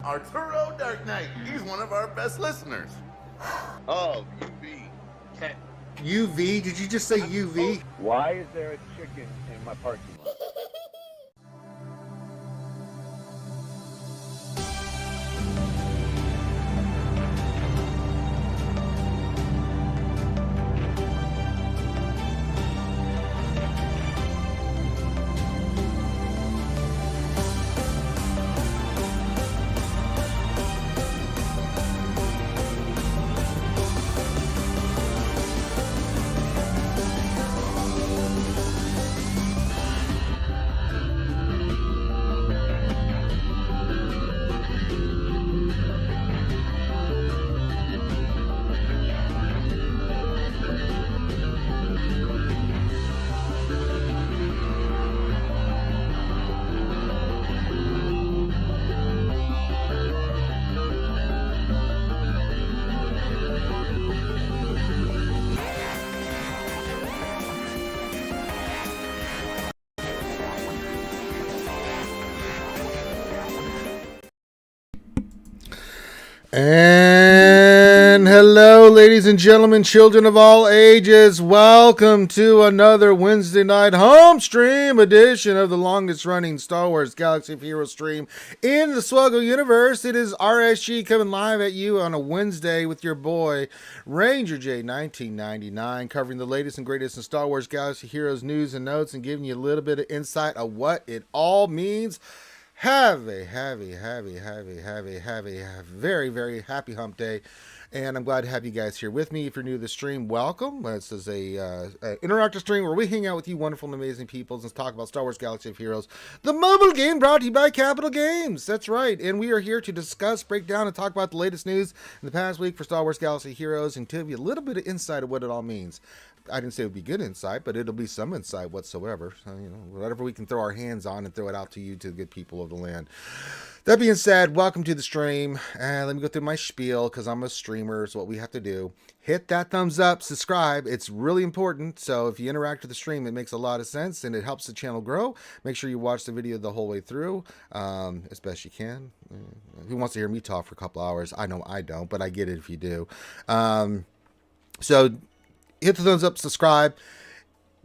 Arturo Dark Knight. He's one of our best listeners. Oh, UV. UV? Did you just say UV? Why is there a chicken in my parking lot? And hello, ladies and gentlemen, children of all ages. Welcome to another Wednesday night home stream edition of the longest running Star Wars Galaxy of Heroes stream in the SWGOH universe. It is RSG coming live at you on a Wednesday with your boy, Ranger J 1999, covering the latest and greatest in Star Wars Galaxy of Heroes news and notes and giving you a little bit of insight of what it all means. Have a very, very happy hump day. And I'm glad to have you guys here with me. If you're new to the stream, welcome. This is a interactive stream where we hang out with you wonderful and amazing people and talk about Star Wars Galaxy of Heroes, the mobile game brought to you by Capital Games. That's right. And we are here to discuss, break down, and talk about the latest news in the past week for Star Wars Galaxy of Heroes and give you a little bit of insight of what it all means. I didn't say it would be good insight, but it'll be some insight whatsoever. So, whatever we can throw our hands on and throw it out to you, to the good people of the land. That being said, welcome to the stream. And let me go through my spiel because I'm a streamer. It's what we have to do. Hit that thumbs up, subscribe. It's really important. So if you interact with the stream, it makes a lot of sense and it helps the channel grow. Make sure you watch the video the whole way through, as best you can. Who wants to hear me talk for a couple hours? I know I don't, but I get it if you do. So hit the thumbs up, subscribe.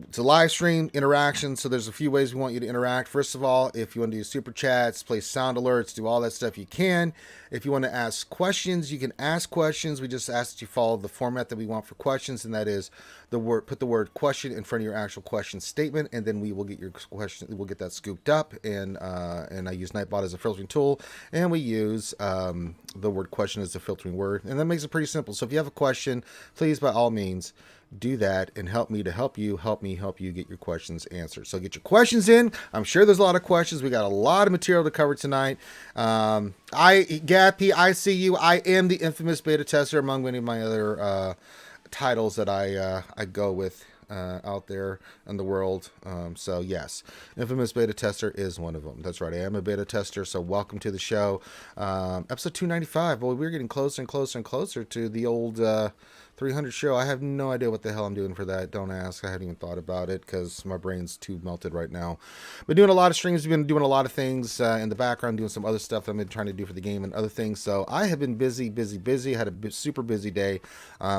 It's a live stream interaction, so there's a few ways we want you to interact. First of all, if you want to do super chats, play sound alerts, do all that stuff, you can. If you want to ask questions, you can ask questions. We just ask that you follow the format that we want for questions, and that is put the word question in front of your actual question statement, and then we will get your question. We'll get that scooped up, and I use Nightbot as a filtering tool, and we use the word question as a filtering word, and that makes it pretty simple. So if you have a question, please, by all means, do that and help me to help you get your questions answered. So get your questions in. I'm sure there's a lot of questions. We got a lot of material to cover tonight. Gappy, I see you. I am the infamous beta tester among many of my other titles that I go with out there in the world. So yes, infamous beta tester is one of them. That's right. I am a beta tester. So welcome to the show. Episode 295. Boy, we're getting closer and closer and closer to the old 300 show. I have no idea what the hell I'm doing for that. Don't ask. I haven't even thought about it because my brain's too melted right now. Been doing a lot of streams. We've been doing a lot of things in the background, doing some other stuff I've been trying to do for the game and other things. So I have been busy. Had a super busy day.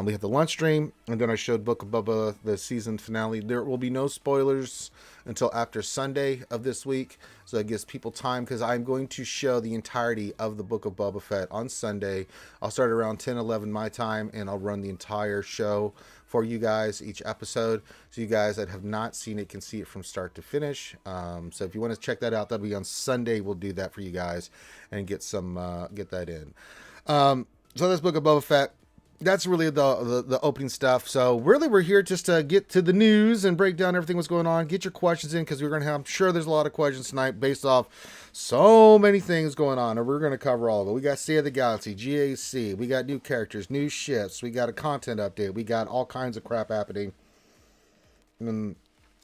We had the lunch stream, and then I showed Book of Boba, the season finale. There will be no spoilers until after Sunday of this week, so it gives people time, because I'm going to show the entirety of the Book of Boba Fett on Sunday. I'll start around 10-11 my time, and I'll run the entire show for you guys, each episode, so you guys that have not seen it can see it from start to finish. So if you want to check that out, that'll be on Sunday. We'll do that for you guys and get that in. So this Book of Boba Fett, that's really the opening stuff. So really, we're here just to get to the news and break down everything that's going on. Get your questions in, because we're going to have, I'm sure there's a lot of questions tonight based off so many things going on, and we're going to cover all of it. We got State of the Galaxy, GAC, we got new characters, new ships, we got a content update, we got all kinds of crap happening. And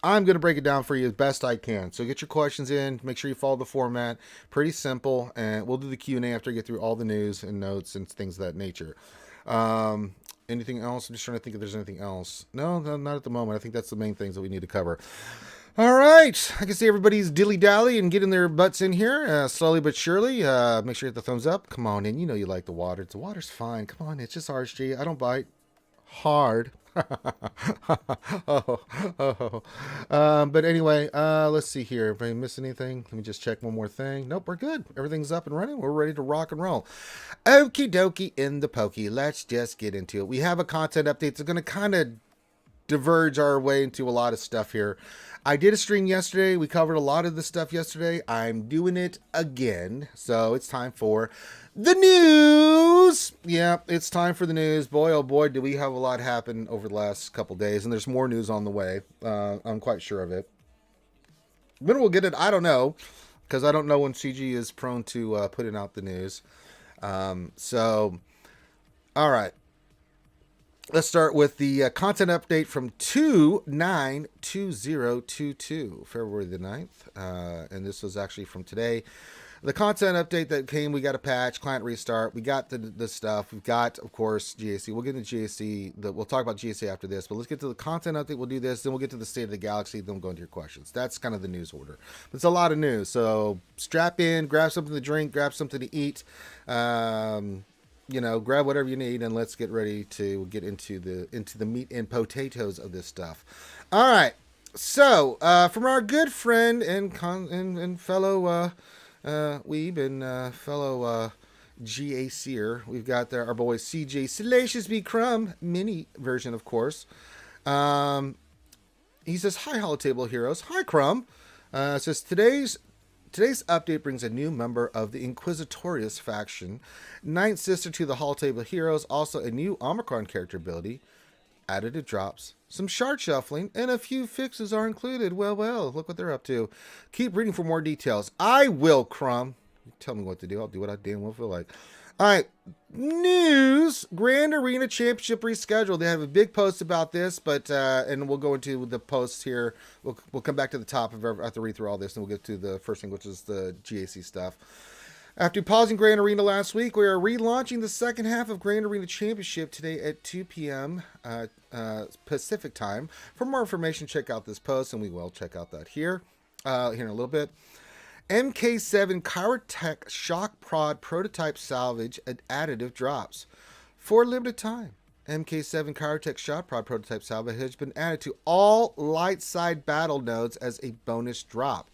I'm going to break it down for you as best I can. So get your questions in. Make sure you follow the format. Pretty simple. And we'll do the Q&A after I get through all the news and notes and things of that nature. Anything else? I'm just trying to think if there's anything else. No, not at the moment. I think that's the main things that we need to cover. All right. I can see everybody's dilly-dally and getting their butts in here, slowly but surely. Make sure you hit the thumbs up. Come on in. You know you like the water. The water's fine. Come on. It's just RSG. I don't bite. Hard. oh, oh. But anyway, let's see here. If I miss anything, let me just check one more thing. Nope, we're good. Everything's up and running. We're ready to rock and roll. Okie dokie in the pokey. Let's just get into it. We have a content update that's going to kind of diverge our way into a lot of stuff here. I did a stream yesterday. We covered a lot of the stuff yesterday. I'm doing it again. So it's time for the news. Yeah, it's time for the news. Boy, oh boy, do we have a lot happen over the last couple days. And there's more news on the way. I'm quite sure of it. When we'll get it, I don't know. Because I don't know when CG is prone to putting out the news. All right. Let's start with the content update from 2/9/2022, February the 9th. And this was actually from today. The content update that came, we got a patch, client restart. We got the stuff. We've got, of course, GAC. We'll get into GAC. We'll talk about GAC after this. But let's get to the content update. We'll do this. Then we'll get to the state of the galaxy. Then we'll go into your questions. That's kind of the news order. But it's a lot of news. So strap in, grab something to drink, grab something to eat. Grab whatever you need, and let's get ready to get into the meat and potatoes of this stuff. All right. So, from our good friend and fellow weeb and fellow GACer, we've got there our boy CJ Salacious B Crumb mini version, of course. He says, "Hi, Holotable Heroes." Hi, Crumb. Says Today's update brings a new member of the Inquisitorious faction, ninth sister to the Holotable Heroes, also a new Omicron character ability, additive drops, some shard shuffling, and a few fixes are included. Well, look what they're up to. Keep reading for more details. I will, Crumb. You tell me what to do. I'll do what I damn well feel like. All right, news. Grand Arena Championship rescheduled. They have a big post about this, but and we'll go into the posts here. We'll come back to the top after read through all this, and we'll get to the first thing, which is the GAC stuff. After pausing Grand Arena last week, we are relaunching the second half of Grand Arena Championship today at 2 p.m. Pacific time. For more information, check out this post, and we will check out that here in a little bit. MK7 Kyrotech Shock Prod Prototype Salvage additive drops. For a limited time, MK7 Kyrotech Shock Prod Prototype Salvage has been added to all light side battle nodes as a bonus drop.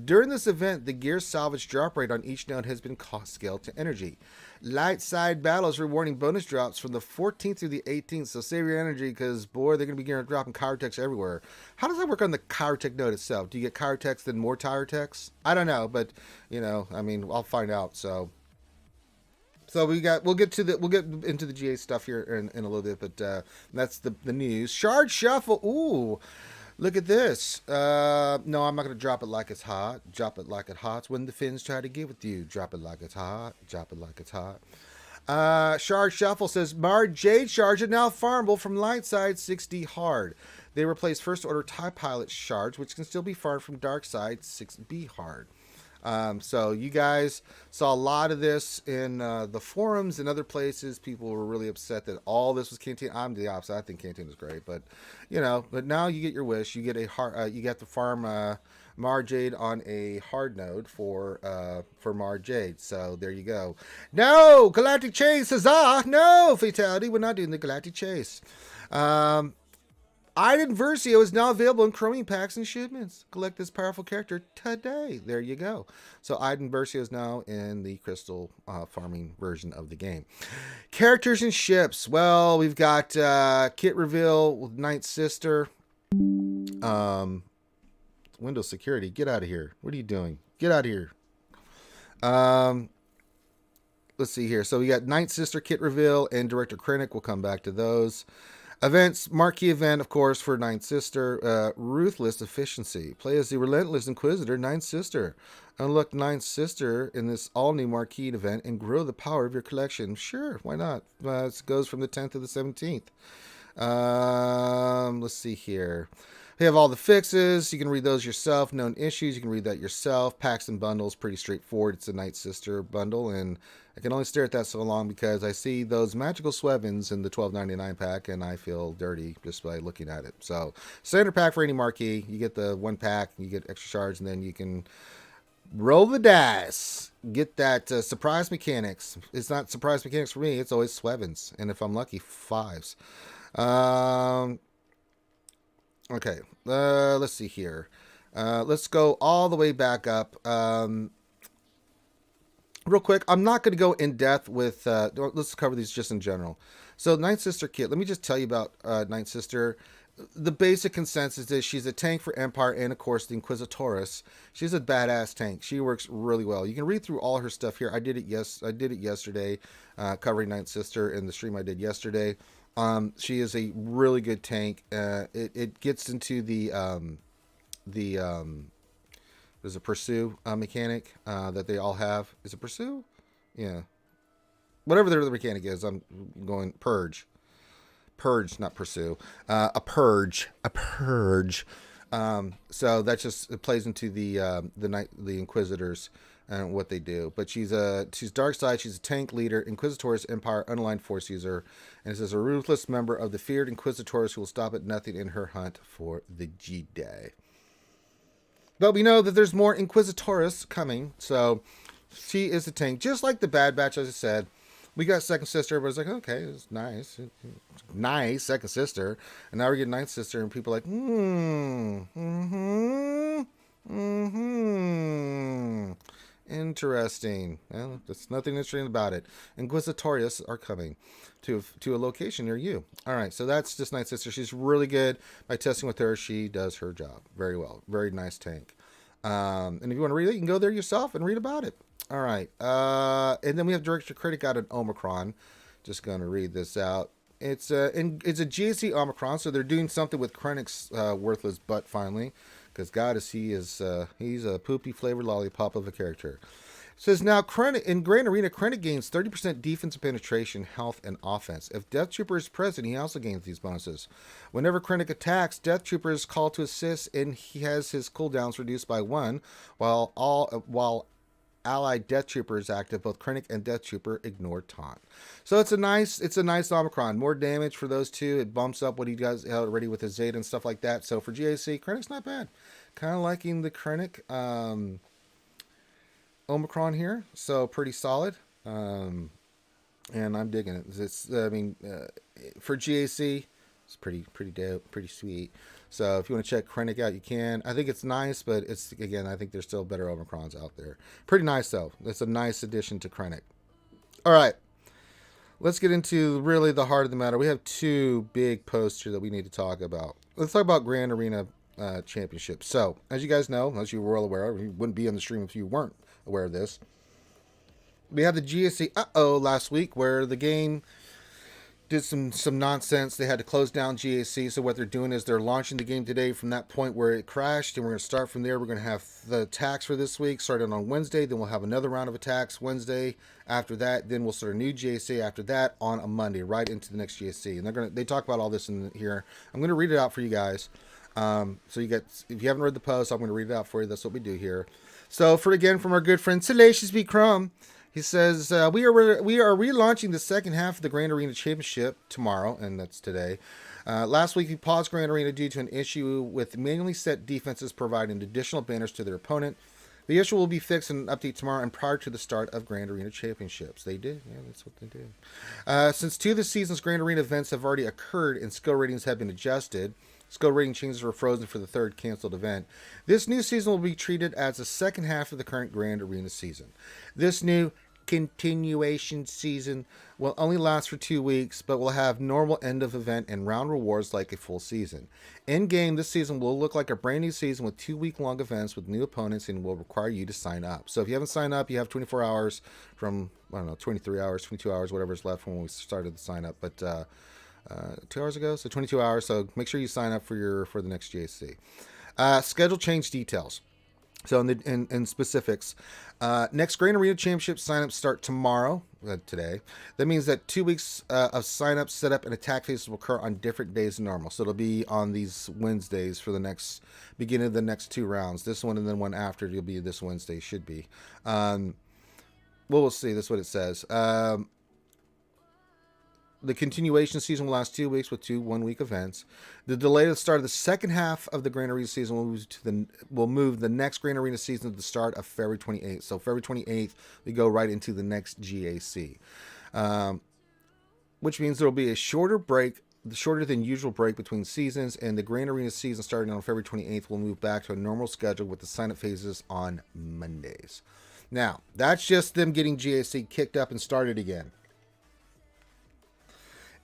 During this event, the gear salvage drop rate on each node has been cost scaled to energy. Light side battles rewarding bonus drops from the 14th through the 18th, so save your energy because, boy, they're going to be dropping Kyrotechs everywhere. How does that work on the Kyrotech node itself? Do you get Kyrotechs then more Kyrotechs? I don't know, but, I'll find out, so we'll get into the GA stuff here in a little bit, but that's the news. Shard Shuffle, ooh. Look at this. No, I'm not going to drop it like it's hot. Drop it like it's hot. When the fins try to get with you. Drop it like it's hot. Drop it like it's hot. Shard Shuffle says, Mar Jade shards are now farmable from light side 6D hard. They replace first order TIE Pilot shards, which can still be farmed from dark side 6B hard. So you guys saw a lot of this in the forums and other places. People were really upset that all this was Canteen. I'm the opposite. I think Canteen is great, but but now you get your wish. You get a hard. You get to farm Mar Jade on a hard node for Mar Jade. So there you go. No Galactic Chase, huzzah! No fatality. We're not doing the Galactic Chase. Iden Versio is now available in Chromium packs and shipments. Collect this powerful character today. There you go. So Iden Versio is now in the crystal farming version of the game. Characters and ships. Well, we've got kit reveal with Ninth Sister. Windows security. Get out of here. What are you doing? Get out of here. Let's see here. So we got Ninth Sister kit reveal and Director Krennic. We'll come back to those. Events, marquee event, of course, for Ninth Sister, Ruthless Efficiency. Play as the relentless Inquisitor, Ninth Sister. Unlock Ninth Sister in this all-new marquee event and grow the power of your collection. Sure, why not? It goes from the 10th to the 17th. Let's see here. We have all the fixes. You can read those yourself. Known issues, you can read that yourself. Packs and bundles, pretty straightforward. It's a Night Sister bundle, and I can only stare at that so long because I see those magical Swevins in the $12.99 pack, and I feel dirty just by looking at it. So, standard pack for any marquee. You get the one pack, you get extra charge, and then you can roll the dice. Get that surprise mechanics. It's not surprise mechanics for me. It's always Swevins, and if I'm lucky, 5s. Okay, let's see here. Let's go all the way back up. Real quick, I'm not going to go in depth with, let's cover these just in general. So, Night Sister kit, let me just tell you about Night Sister. The basic consensus is she's a tank for Empire and, of course, the Inquisitoress. She's a badass tank. She works really well. You can read through all her stuff here. I did it yesterday, covering Night Sister in the stream I did yesterday. She is a really good tank. It gets into the there's a pursue mechanic that they all have. Is it pursue? Yeah. Whatever the mechanic is, I'm going purge. Purge, not pursue. A purge. So that just it plays into the Inquisitors and what they do. But she's dark side. She's a tank leader, Inquisitor's Empire unaligned force user, and is a ruthless member of the feared Inquisitors who will stop at nothing in her hunt for the Jedi. But we know that there's more Inquisitors coming, so she is a tank, just like the Bad Batch, as I said. We got Second Sister. Everybody's like, okay, it's nice. Nice, Second Sister. And now we're getting Ninth Sister, and people are like, interesting. Well, there's nothing interesting about it. Inquisitorius are coming to a location near you. All right, so that's just Night Sister. She's really good. By testing with her, she does her job very well. Very nice tank. And if you want to read it, you can go there yourself and read about it. All right. And then we have Director Critic out at Omicron. Just going to read this out. It's a GAC Omicron, so they're doing something with Krennic's worthless butt finally. Because God, he's a poopy flavored lollipop of a character. It says now Krennic in Grand Arena, Krennic gains 30% defensive penetration, health, and offense. If Death Trooper is present, he also gains these bonuses. Whenever Krennic attacks, Death Trooper is called to assist, and he has his cooldowns reduced by 1, while allied Death Trooper is active. Both Krennic and Death Trooper ignore taunt. So it's a nice Omicron. More damage for those two. It bumps up what he does already with his Zeta and stuff like that. So for GAC, Krennic's not bad. Kind of liking the Krennic Omicron here. So pretty solid. And I'm digging it. For GAC, it's pretty dope, pretty sweet. So if you want to check Krennic out, you can. I think it's nice, but I think there's still better Omicrons out there. Pretty nice, though. It's a nice addition to Krennic. All right. Let's get into really the heart of the matter. We have 2 big posts here that we need to talk about. Let's talk about Grand Arena Championship. So, as you guys know, as you were well aware of, you wouldn't be on the stream if you weren't aware of this. We had the GSC last week where the game did some nonsense. They had to close down GAC. So what they're doing is they're launching the game today from that point where it crashed, and we're going to start from there. We're going to have the attacks for this week starting on Wednesday. Then we'll have another round of attacks Wednesday. After that, then we'll start a new GAC after that on a Monday, right into the next GAC. And they talk about all this in here. I'm going to read it out for you guys. So if you haven't read the post, I'm going to read it out for you. That's what we do here. So from our good friend Salacious B. Crumb. He says, we are relaunching the second half of the Grand Arena Championship tomorrow, and that's today. Last week, we paused Grand Arena due to an issue with manually set defenses providing additional banners to their opponent. The issue will be fixed in an update tomorrow and prior to the start of Grand Arena Championships. They did. Yeah, that's what they did. Since 2 of the season's Grand Arena events have already occurred and skill ratings have been adjusted, skill rating changes were frozen for the 3rd canceled event. This new season will be treated as the second half of the current Grand Arena season. This new continuation season will only last for 2 weeks, but will have normal end of event and round rewards like a full season. In game, this season will look like a brand new season with 2-week-long events with new opponents and will require you to sign up. So if you haven't signed up, you have 24 hours from, 23 hours, 22 hours, whatever's left when we started the sign up. But 2 hours ago, so 22 hours. So make sure you sign up for the next GAC. Schedule change details. So in specifics, next Grand Arena Championship signups start tomorrow, today. That means that 2 weeks of signups, setup, and attack phases will occur on different days than normal. So it'll be on these Wednesdays for the next beginning of the next 2 rounds. This one and then one after it'll be this Wednesday, should be. Well, we'll see. That's what it says. The continuation season will last 2 weeks with 2 one-week events. The delay to the start of the second half of the Grand Arena season will move the next Grand Arena season to the start of February 28th. So February 28th, we go right into the next GAC, which means there will be a shorter than usual break between seasons, and the Grand Arena season starting on February 28th will move back to a normal schedule with the sign-up phases on Mondays. Now, that's just them getting GAC kicked up and started again.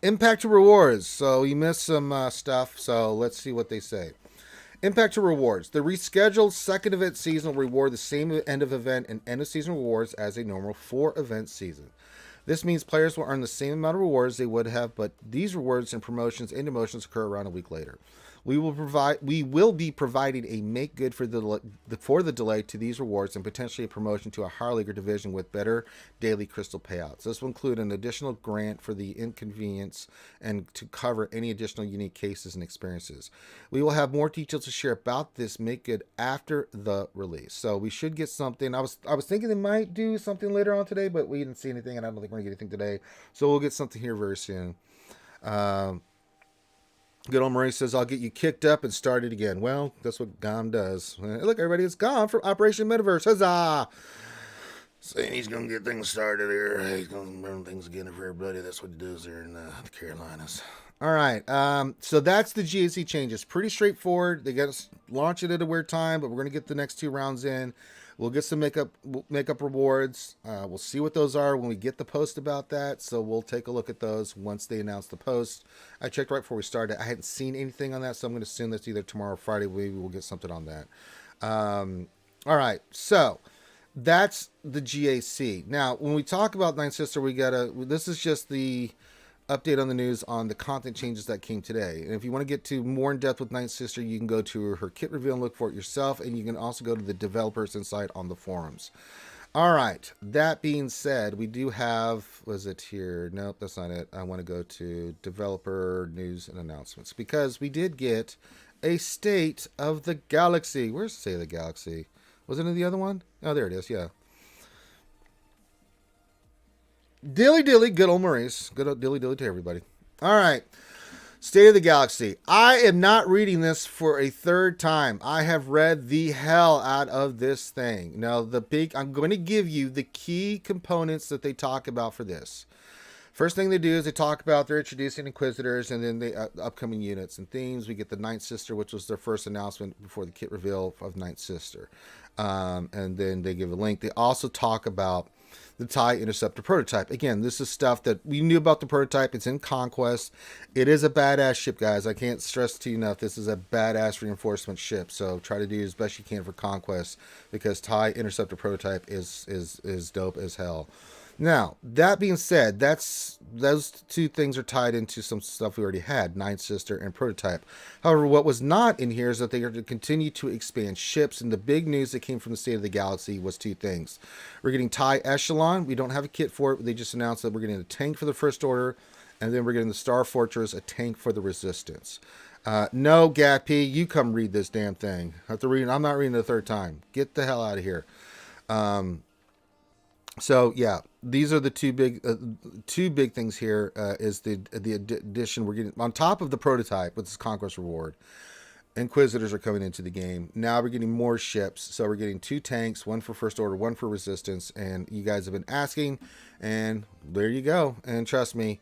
Impact to rewards. So you missed some stuff. So let's see what they say. Impact to rewards. The rescheduled second event season will reward the same end of event and end of season rewards as a normal 4-event season. This means players will earn the same amount of rewards they would have, but these rewards and promotions and demotions occur around a week later. We will be providing a make good for the delay to these rewards and potentially a promotion to a higher league or division with better daily crystal payouts. This will include an additional grant for the inconvenience and to cover any additional unique cases and experiences. We will have more details to share about this make good after the release. So we should get something. I was thinking they might do something later on today, but we didn't see anything, and I don't think we're gonna get anything today. So we'll get something here very soon. Good old Murray says, I'll get you kicked up and started again. Well, that's what GOM does. Look, everybody, it's GOM from Operation Metaverse. Huzzah! Saying he's going to get things started here. He's going to run things again for everybody. That's what he does here in the Carolinas. All right. So that's the GAC changes. Pretty straightforward. They got to launch it at a weird time, but we're going to get the next 2 rounds in. We'll get some makeup rewards. We'll see what those are when we get the post about that. So we'll take a look at those once they announce the post. I checked right before we started. I hadn't seen anything on that, so I'm going to assume that's either tomorrow or Friday. Maybe we'll get something on that. All right. So that's the GAC. Now, when we talk about Ninth Sister, this is just the update on the news on the content changes that came today. And if you want to get to more in depth with Ninth Sister, you can go to her kit reveal and look for it yourself. And you can also go to the developers insight on the forums. All right. That being said, we do have, was it here? Nope, that's not it. I want to go to developer news and announcements because we did get a state of the galaxy. Where's the state of the galaxy? Was it in the other one? Oh, there it is. Yeah. Dilly dilly, good old Maurice. Good old dilly dilly to everybody. All right. State of the Galaxy. I am not reading this for a third time. I have read the hell out of this thing. Now, I'm going to give you the key components that they talk about for this. First thing they do is they talk about they're introducing Inquisitors and then the upcoming units and themes. We get the Ninth Sister, which was their first announcement before the kit reveal of Ninth Sister. And then they give a link. They also talk about the TIE Interceptor prototype. Again, this is stuff that we knew about the prototype. It's in Conquest. It is a badass ship, guys. I can't stress to you enough. This is a badass reinforcement ship. So try to do as best you can for Conquest because TIE Interceptor prototype is dope as hell. Now, that being said, those 2 things are tied into some stuff we already had, Ninth Sister and Prototype. However, what was not in here is that they are to continue to expand ships, and the big news that came from the State of the Galaxy was 2 things. We're getting TIE Echelon. We don't have a kit for it. They just announced that we're getting a tank for the First Order, and then we're getting the Star Fortress, a tank for the Resistance. No, GAC, you come read this damn thing. I'm not reading it a third time. Get the hell out of here. So yeah, these are the two big things here. Is the addition we're getting on top of the prototype with this Conquest reward. Inquisitors are coming into the game. Now we're getting more ships. So we're getting 2 tanks, 1 for First Order, 1 for Resistance. And you guys have been asking, and there you go. And trust me,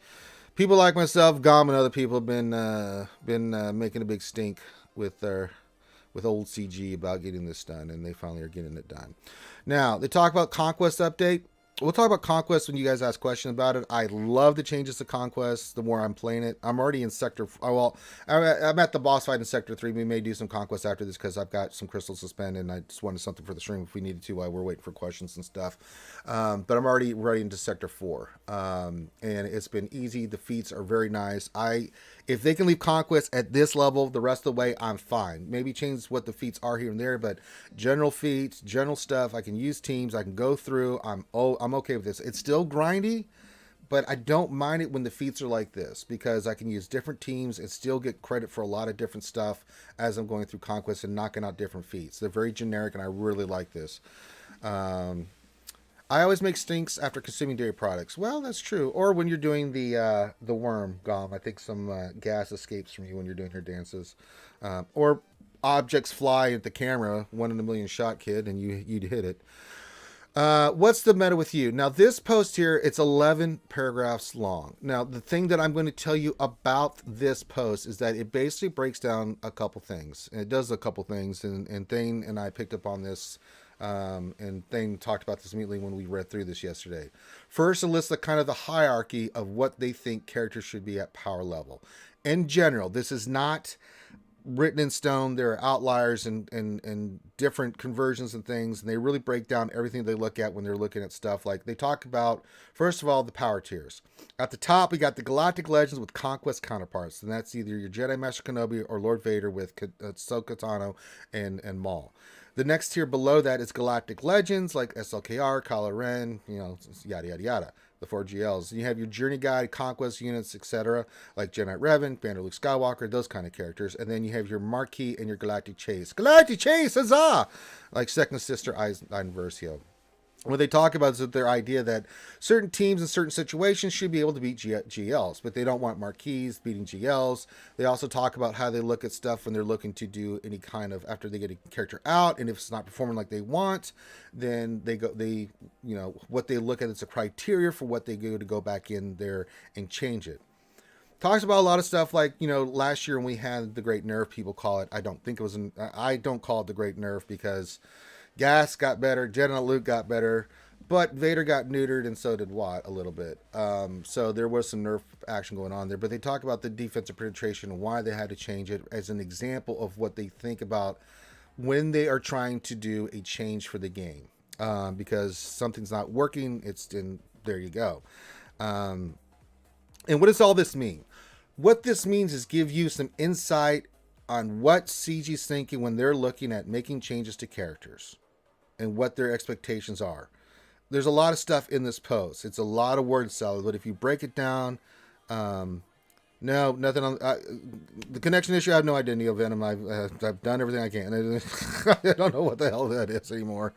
people like myself, GOM, and other people have been making a big stink with old CG about getting this done, and they finally are getting it done. Now, they talk about Conquest update. we'll talk about Conquest when you guys ask questions about it. I love the changes to Conquest. The more I'm playing it, I'm already in Sector. Well, I'm at the boss fight in Sector 3. We may do some Conquest after this because I've got some crystals to spend, and I just wanted something for the stream if we needed to while we're waiting for questions and stuff. But I'm already ready into Sector 4, and it's been easy. The feats are very nice. If they can leave Conquest at this level the rest of the way, I'm fine. Maybe change what the feats are here and there, but general feats, general stuff. I can use teams. I can go through. I'm okay with this. It's still grindy, but I don't mind it when the feats are like this because I can use different teams and still get credit for a lot of different stuff as I'm going through Conquest and knocking out different feats. They're very generic, and I really like this. I always make stinks after consuming dairy products. Well, that's true. Or when you're doing the worm, Gom. I think some gas escapes from you when you're doing your dances. Or objects fly at the camera, 1 in a million shot, kid, and you'd hit it. What's the meta with you? Now, this post here, it's 11 paragraphs long. Now, the thing that I'm going to tell you about this post is that it basically breaks down a couple things. And it does a couple things, and Thane and I picked up on this. And Thane talked about this immediately when we read through this yesterday. First, it lists the kind of the hierarchy of what they think characters should be at power level. In general, this is not written in stone. There are outliers and different conversions and things, and they really break down everything they look at when they're looking at stuff. Like they talk about, first of all, the power tiers. At the top, we got the Galactic Legends with Conquest counterparts, and that's either your Jedi Master Kenobi or Lord Vader with Ahsoka Tano and Maul. The next tier below that is Galactic Legends like SLKR, Kylo Ren, yada, yada, yada. The 4GLs. And you have your Journey Guide, Conquest units, etc. like Jedi Revan, Vander Luke Skywalker, those kind of characters. And then you have your Marquee and your Galactic Chase. Galactic Chase, huzzah! Like Second Sister Iden Versio. What they talk about is their idea that certain teams in certain situations should be able to beat GLs, but they don't want marquees beating GLs. They also talk about how they look at stuff when they're looking to do any kind of, after they get a character out, and if it's not performing like they want, then what they look at is a criteria for what they do to go back in there and change it. Talks about a lot of stuff like, last year when we had the Great Nerf, people call it, I don't call it the Great Nerf because Gas got better, Jedi Luke got better, but Vader got neutered, and so did Watt a little bit. So there was some nerf action going on there. But they talk about the defensive penetration and why they had to change it as an example of what they think about when they are trying to do a change for the game. Because something's not working, there you go. And what does all this mean? What this means is give you some insight on what CG's thinking when they're looking at making changes to characters and what their expectations are. There's a lot of stuff in this post. It's a lot of word salad, but if you break it down, no, nothing on the connection issue. I have no idea, Neil Venom. I've done everything I can. I don't know what the hell that is anymore.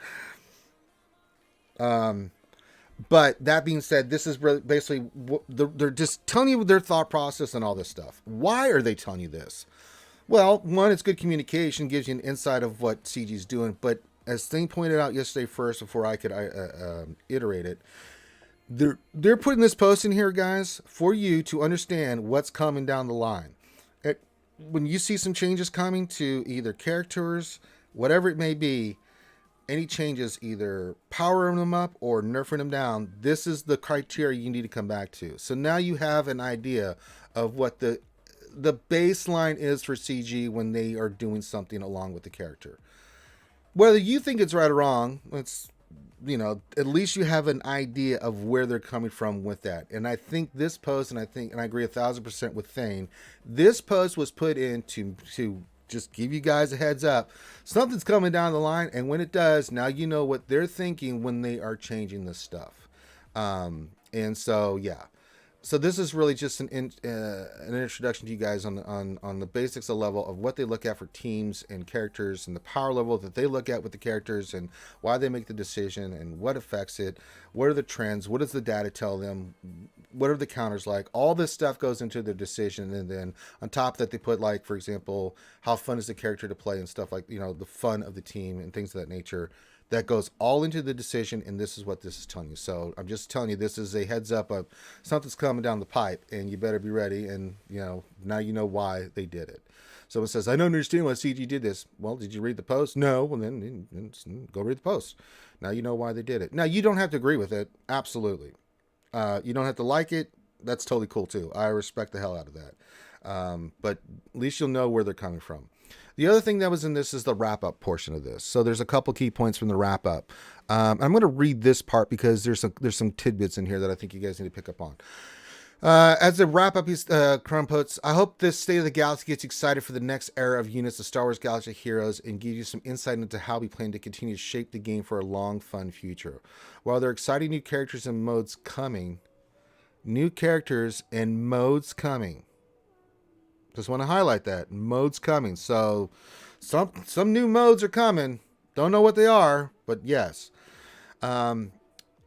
But that being said, this is basically they're just telling you their thought process and all this stuff. Why are they telling you this? Well, one, it's good communication, gives you an insight of what CG's doing. But as Thane pointed out yesterday first, before I could iterate it, they're putting this post in here, guys, for you to understand what's coming down the line. When you see some changes coming to either characters, whatever it may be, any changes, either powering them up or nerfing them down, this is the criteria you need to come back to. So now you have an idea of what the baseline is for CG when they are doing something along with the character. Whether you think it's right or wrong, it's, at least you have an idea of where they're coming from with that. And I think this post, and I agree 1,000% with Thane, this post was put in to just give you guys a heads up. Something's coming down the line, and when it does, now you know what they're thinking when they are changing this stuff. And so, yeah. So this is really just an introduction to you guys on the basics of level of what they look at for teams and characters and the power level that they look at with the characters and why they make the decision and what affects it. What are the trends? What does the data tell them? What are the counters like? All this stuff goes into their decision. And then on top of that, they put, like, for example, how fun is the character to play and stuff like, the fun of the team and things of that nature. That goes all into the decision, and this is what this is telling you. So I'm just telling you, this is a heads up of something's coming down the pipe, and you better be ready. And now you know why they did it. Someone says, I don't understand why CG did this. Well, did you read the post? No. Well, then go read the post. Now you know why they did it. Now, you don't have to agree with it. Absolutely. You don't have to like it. That's totally cool, too. I respect the hell out of that. But at least you'll know where they're coming from. The other thing that was in this is the wrap-up portion of this. So there's a couple key points from the wrap-up. I'm going to read this part because there's some tidbits in here that I think you guys need to pick up on. As a wrap-up, Crumb puts, I hope this State of the Galaxy gets excited for the next era of units of Star Wars Galaxy Heroes and gives you some insight into how we plan to continue to shape the game for a long, fun future. While there are exciting new characters and modes coming, just want to highlight that. Modes coming. So some new modes are coming. Don't know what they are, but yes.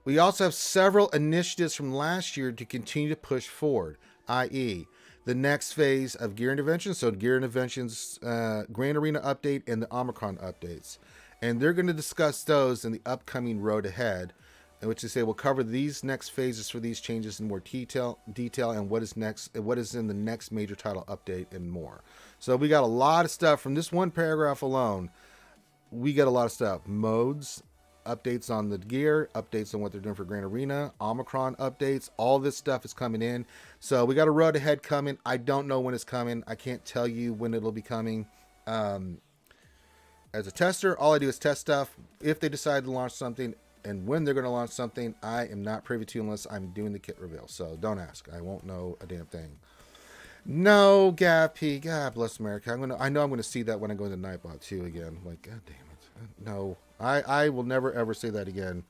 We also have several initiatives from last year to continue to push forward, i.e. the next phase of Gear Intervention. So Gear Intervention's Grand Arena update and the Omicron updates. And they're going to discuss those in the upcoming road ahead, in which they say we'll cover these next phases for these changes in more detail and what is in the next major title update and more. So we got a lot of stuff from this one paragraph alone. We got a lot of stuff. Modes, updates on the gear, updates on what they're doing for Grand Arena, Omicron updates, all this stuff is coming in. So we got a road ahead coming. I don't know when it's coming. I can't tell you when it'll be coming. As a tester, all I do is test stuff. If they decide to launch something, and when they're going to launch something, I am not privy to unless I'm doing the kit reveal. So don't ask. I won't know a damn thing. No, Gappy. God bless America. I know I'm going to see that when I go into Nightbot 2 again. Like, God damn it. No. I will never ever say that again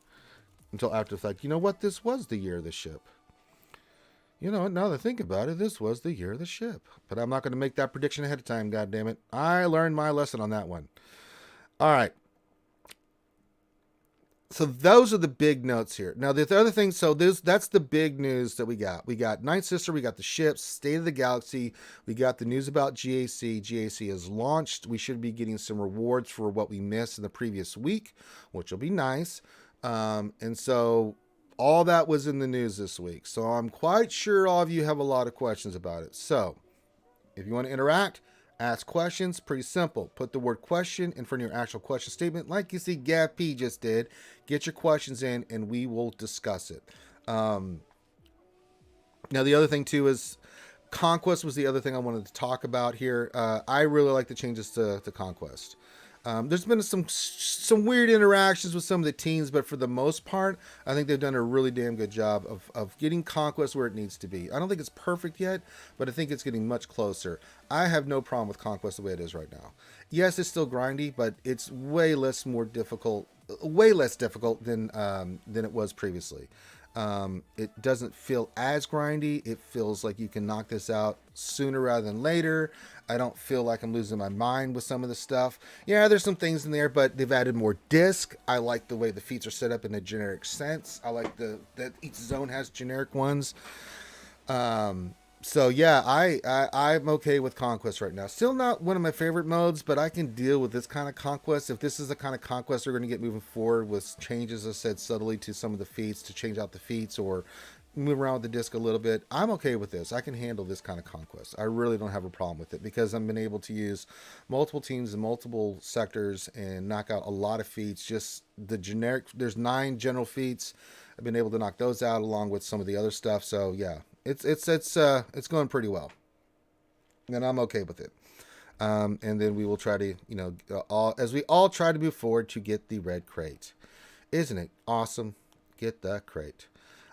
until after the fact. You know what? This was the year of the ship. You know, now that I think about it, this was the year of the ship. But I'm not going to make that prediction ahead of time, God damn it. I learned my lesson on that one. All right. So those are the big notes here. Now, the other thing, that's the big news that we got. We got Night Sister, we got the ships, State of the Galaxy, we got the news about GAC. GAC is launched. We should be getting some rewards for what we missed in the previous week, which will be nice. And so all that was in the news this week. So I'm quite sure all of you have a lot of questions about it. So if you want to interact, ask questions. Pretty simple. Put the word question in front of your actual question statement, like you see Gav P just did. Get your questions in, and we will discuss it. Now, the other thing, too, is Conquest was the other thing I wanted to talk about here. I really like the changes to Conquest. There's been some weird interactions with some of the teams, but for the most part, I think they've done a really damn good job of getting Conquest where it needs to be. I don't think it's perfect yet, but I think it's getting much closer. I have no problem with Conquest the way it is right now. Yes, it's still grindy, but it's way less difficult than it was previously. It doesn't feel as grindy. It feels like you can knock this out sooner rather than later. I don't feel like I'm losing my mind with some of the stuff. Yeah, there's some things in there, but they've added more disc. I like the way the feats are set up in a generic sense. I like that each zone has generic ones. So yeah, I'm okay with Conquest right now. Still not one of my favorite modes, but I can deal with this kind of Conquest. If this is the kind of Conquest we're going to get moving forward with changes, as I said, subtly to some of the feats, to change out the feats or move around with the disc a little bit, I'm okay with this. I can handle this kind of Conquest. I really don't have a problem with it because I've been able to use multiple teams in multiple sectors and knock out a lot of feats. Just the generic, there's 9 general feats. I've been able to knock those out along with some of the other stuff. So yeah. It's going pretty well, and I'm okay with it. And then we will try to, as we all try to move forward to get the red crate. Isn't it awesome? Get the crate.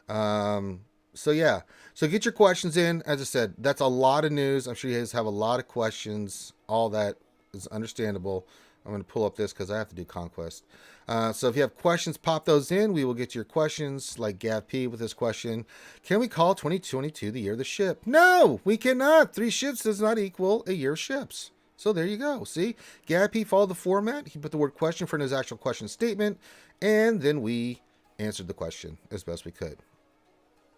So yeah, so get your questions in. As I said, that's a lot of news. I'm sure you guys have a lot of questions. All that is understandable. I'm going to pull up this because I have to do Conquest. So if you have questions, pop those in. We will get to your questions, like Gav P with this question. Can we call 2022 the year of the ship? No, we cannot. 3 ships does not equal a year of ships. So there you go. See, Gav P followed the format. He put the word question for his actual question statement, and then we answered the question as best we could.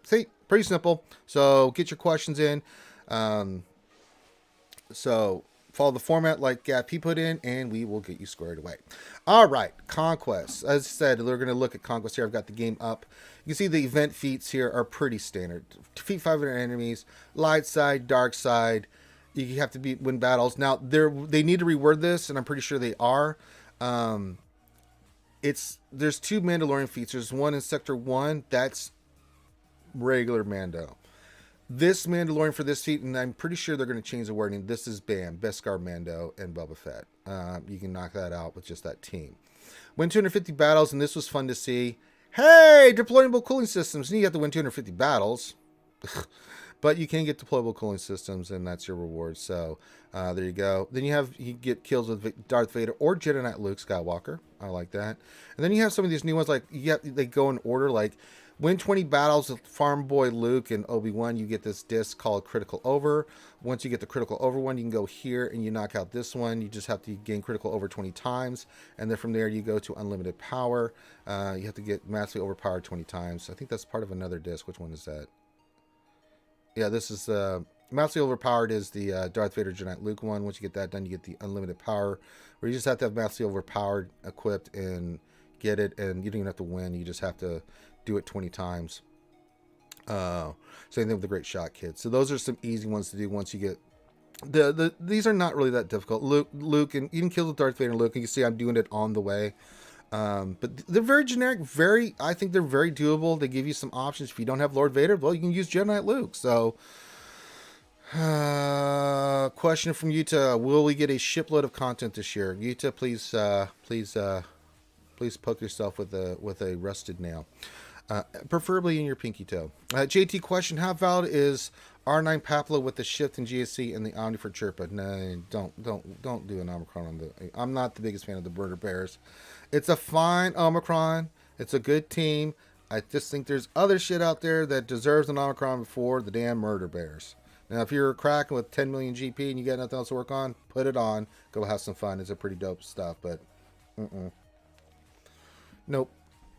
See, pretty simple. So get your questions in. So follow the format like Gav P put in, and we will get you squared away. All right, Conquest. As I said, we're going to look at Conquest here. I've got the game up. You can see the event feats here are pretty standard. Defeat 500 enemies, light side, dark side, You have to win battles. Now they need to reword this, and I'm pretty sure they are. There's 2 Mandalorian feats. There's one in Sector 1 that's regular Mando. This Mandalorian for this feat, and I'm pretty sure they're going to change the wording. This is Beskar Mando and Boba Fett. You can knock that out with just that team. Win 250 battles, and this was fun to see. Hey, deployable cooling systems. And you have to win 250 battles. But you can get deployable cooling systems, and that's your reward. So there you go. Then you get kills with Darth Vader or Jedi Knight Luke Skywalker. I like that. And then you have some of these new ones, like they go in order, like win 20 battles with Farm Boy Luke and Obi-Wan. You get this disc called Critical Over. Once you get the Critical Over one, you can go here and you knock out this one. You just have to gain Critical Over 20 times. And then from there, you go to Unlimited Power. You have to get massively overpowered 20 times. I think that's part of another disc. Which one is that? Yeah, this is massively overpowered is the Darth Vader Jedi Knight Luke one. Once you get that done, you get the Unlimited Power, where you just have to have massively overpowered equipped and get it, and you don't even have to win. You just have to do it 20 times. Same thing with the Great Shot Kid. So those are some easy ones to do once you get these are not really that difficult. Luke, and you can kill the Darth Vader and Luke. And you can see I'm doing it on the way. But they're very generic. I think they're very doable. They give you some options. If you don't have Lord Vader, well, you can use Jedi Knight Luke. So, question from Utah: will we get a shipload of content this year? Utah, please poke yourself with a rusted nail, preferably in your pinky toe. JT question: how valid is R9 Papilla with the shift in GAC and the Omni for Chirpa? No, don't do an Omicron on the. I'm not the biggest fan of the Murder Bears. It's a fine Omicron. It's a good team. I just think there's other shit out there that deserves an Omicron before the damn Murder Bears. Now, if you're cracking with 10 million GP and you got nothing else to work on, put it on. Go have some fun. It's a pretty dope stuff, but nope.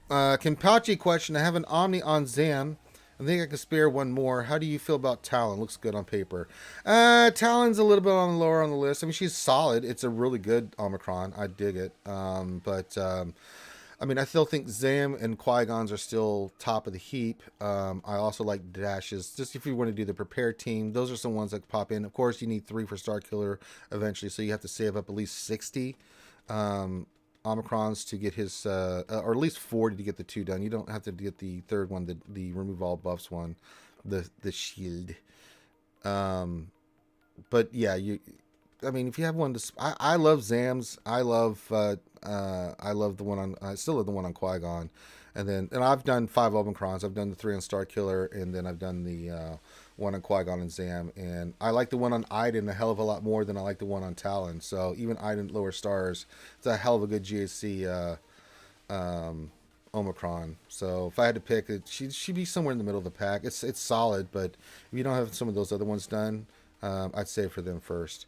Kenpachi question: I have an Omni on Zam. I think I can spare one more. How do you feel about Talon? Looks good on paper. Talon's a little bit on the lower on the list. I mean, she's solid. It's a really good Omicron. I dig it. But I mean, I still think Zam and Qui-Gon's are still top of the heap. I also like Dashes. Just if you want to do the prepared team, those are some ones that pop in. Of course, you need 3 for Star Killer eventually, so you have to save up at least 60. Omicrons to get his, or at least 40 to get the 2 done. You don't have to get the third one, the remove all buffs one, the shield. But yeah, I mean, if you have one to, I love Zams. I love the one on, I still love the one on Qui-Gon. And I've done 5 Omicrons. I've done the 3 on Star Killer, and then I've done the one on Qui-Gon and Zam. And I like the one on Iden a hell of a lot more than I like the one on Talon. So even Iden lower stars, it's a hell of a good GAC Omicron. So if I had to pick it, she'd be somewhere in the middle of the pack. It's solid, but if you don't have some of those other ones done, I'd save for them first.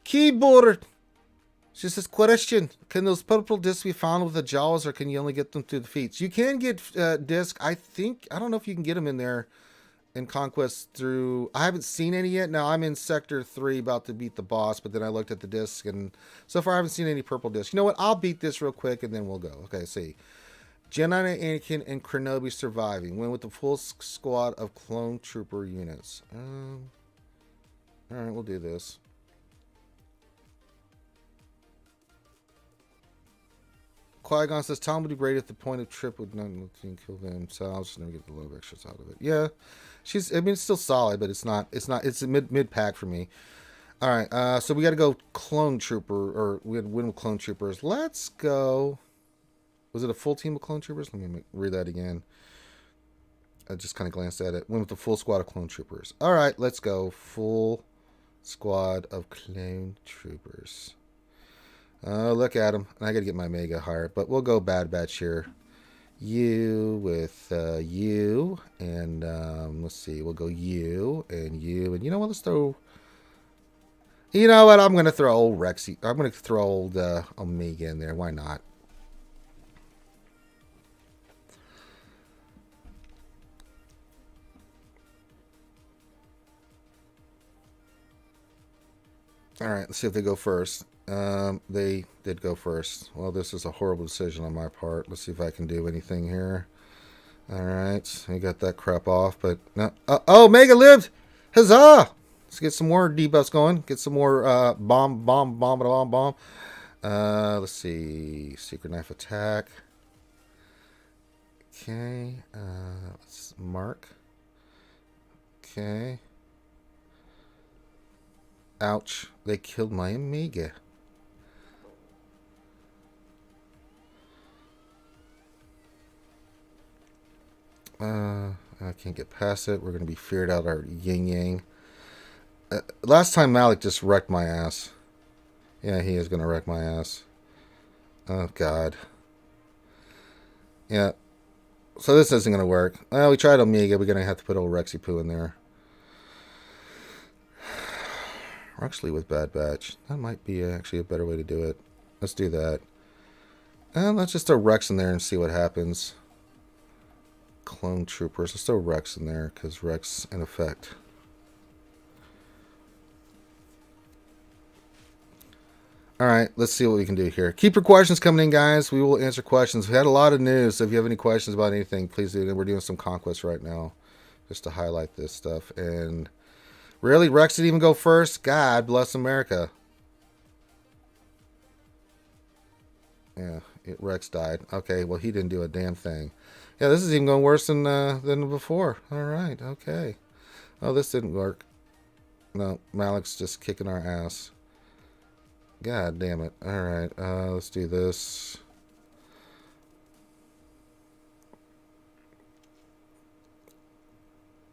Keyboard. Just this question: can those purple discs be found with the Jawas, or can you only get them through the feats? You can get disc. I don't know if you can get them in there in Conquest through. I haven't seen any yet. Now I'm in Sector 3, about to beat the boss, but then I looked at the disc, and so far I haven't seen any purple discs. You know what? I'll beat this real quick, and then we'll go. Okay, see. Jedi Anakin and Kenobi surviving. Went with the full squad of clone trooper units. All right, we'll do this. Qui-Gon says Tom would be great if the point of trip would not kill them, so I'll just never get the little extras out of it. Yeah, it's still solid, but it's a mid pack for me. All right, so we got to go clone trooper, or we had to win with clone troopers. Let's go. Was it a full team of clone troopers? Let me read that again. I just kind of glanced at it. Went with the full squad of clone troopers. All right, let's go. Full squad of clone troopers. Look at him. I gotta get my mega higher, but we'll go Bad Batch here. You with you, and let's see. We'll go you, and you know what? Let's throw. You know what? I'm gonna throw old Rexy. I'm gonna throw old Omega in there. Why not? All right. Let's see if they go first. They did go first. Well, this is a horrible decision on my part. Let's see if I can do anything here. All right, I got that crap off, but no. Oh, Mega lived! Huzzah! Let's get some more debuffs going. Get some more bomb. Let's see. Secret knife attack. Okay. Let's mark. Okay. Ouch. They killed my Amiga. I can't get past it. We're going to be feared out our yin yang. Last time Malik just wrecked my ass. Yeah, he is going to wreck my ass. Oh, God. Yeah. So this isn't going to work. Well, we tried Omega. We're going to have to put old Rexy Poo in there. Actually, with Bad Batch. That might be actually a better way to do it. Let's do that. And let's just throw Rex in there and see what happens. Clone Troopers. Let's throw Rex in there because Rex in effect. Alright, let's see what we can do here. Keep your questions coming in, guys. We will answer questions. We had a lot of news, so if you have any questions about anything, please do. We're doing some Conquest right now just to highlight this stuff. And really, Rex didn't even go first? God bless America. Yeah, Rex died. Okay, well, he didn't do a damn thing. Yeah, this is even going worse than before. All right, okay. Oh, this didn't work. No, Malik's just kicking our ass. God damn it. All right, let's do this.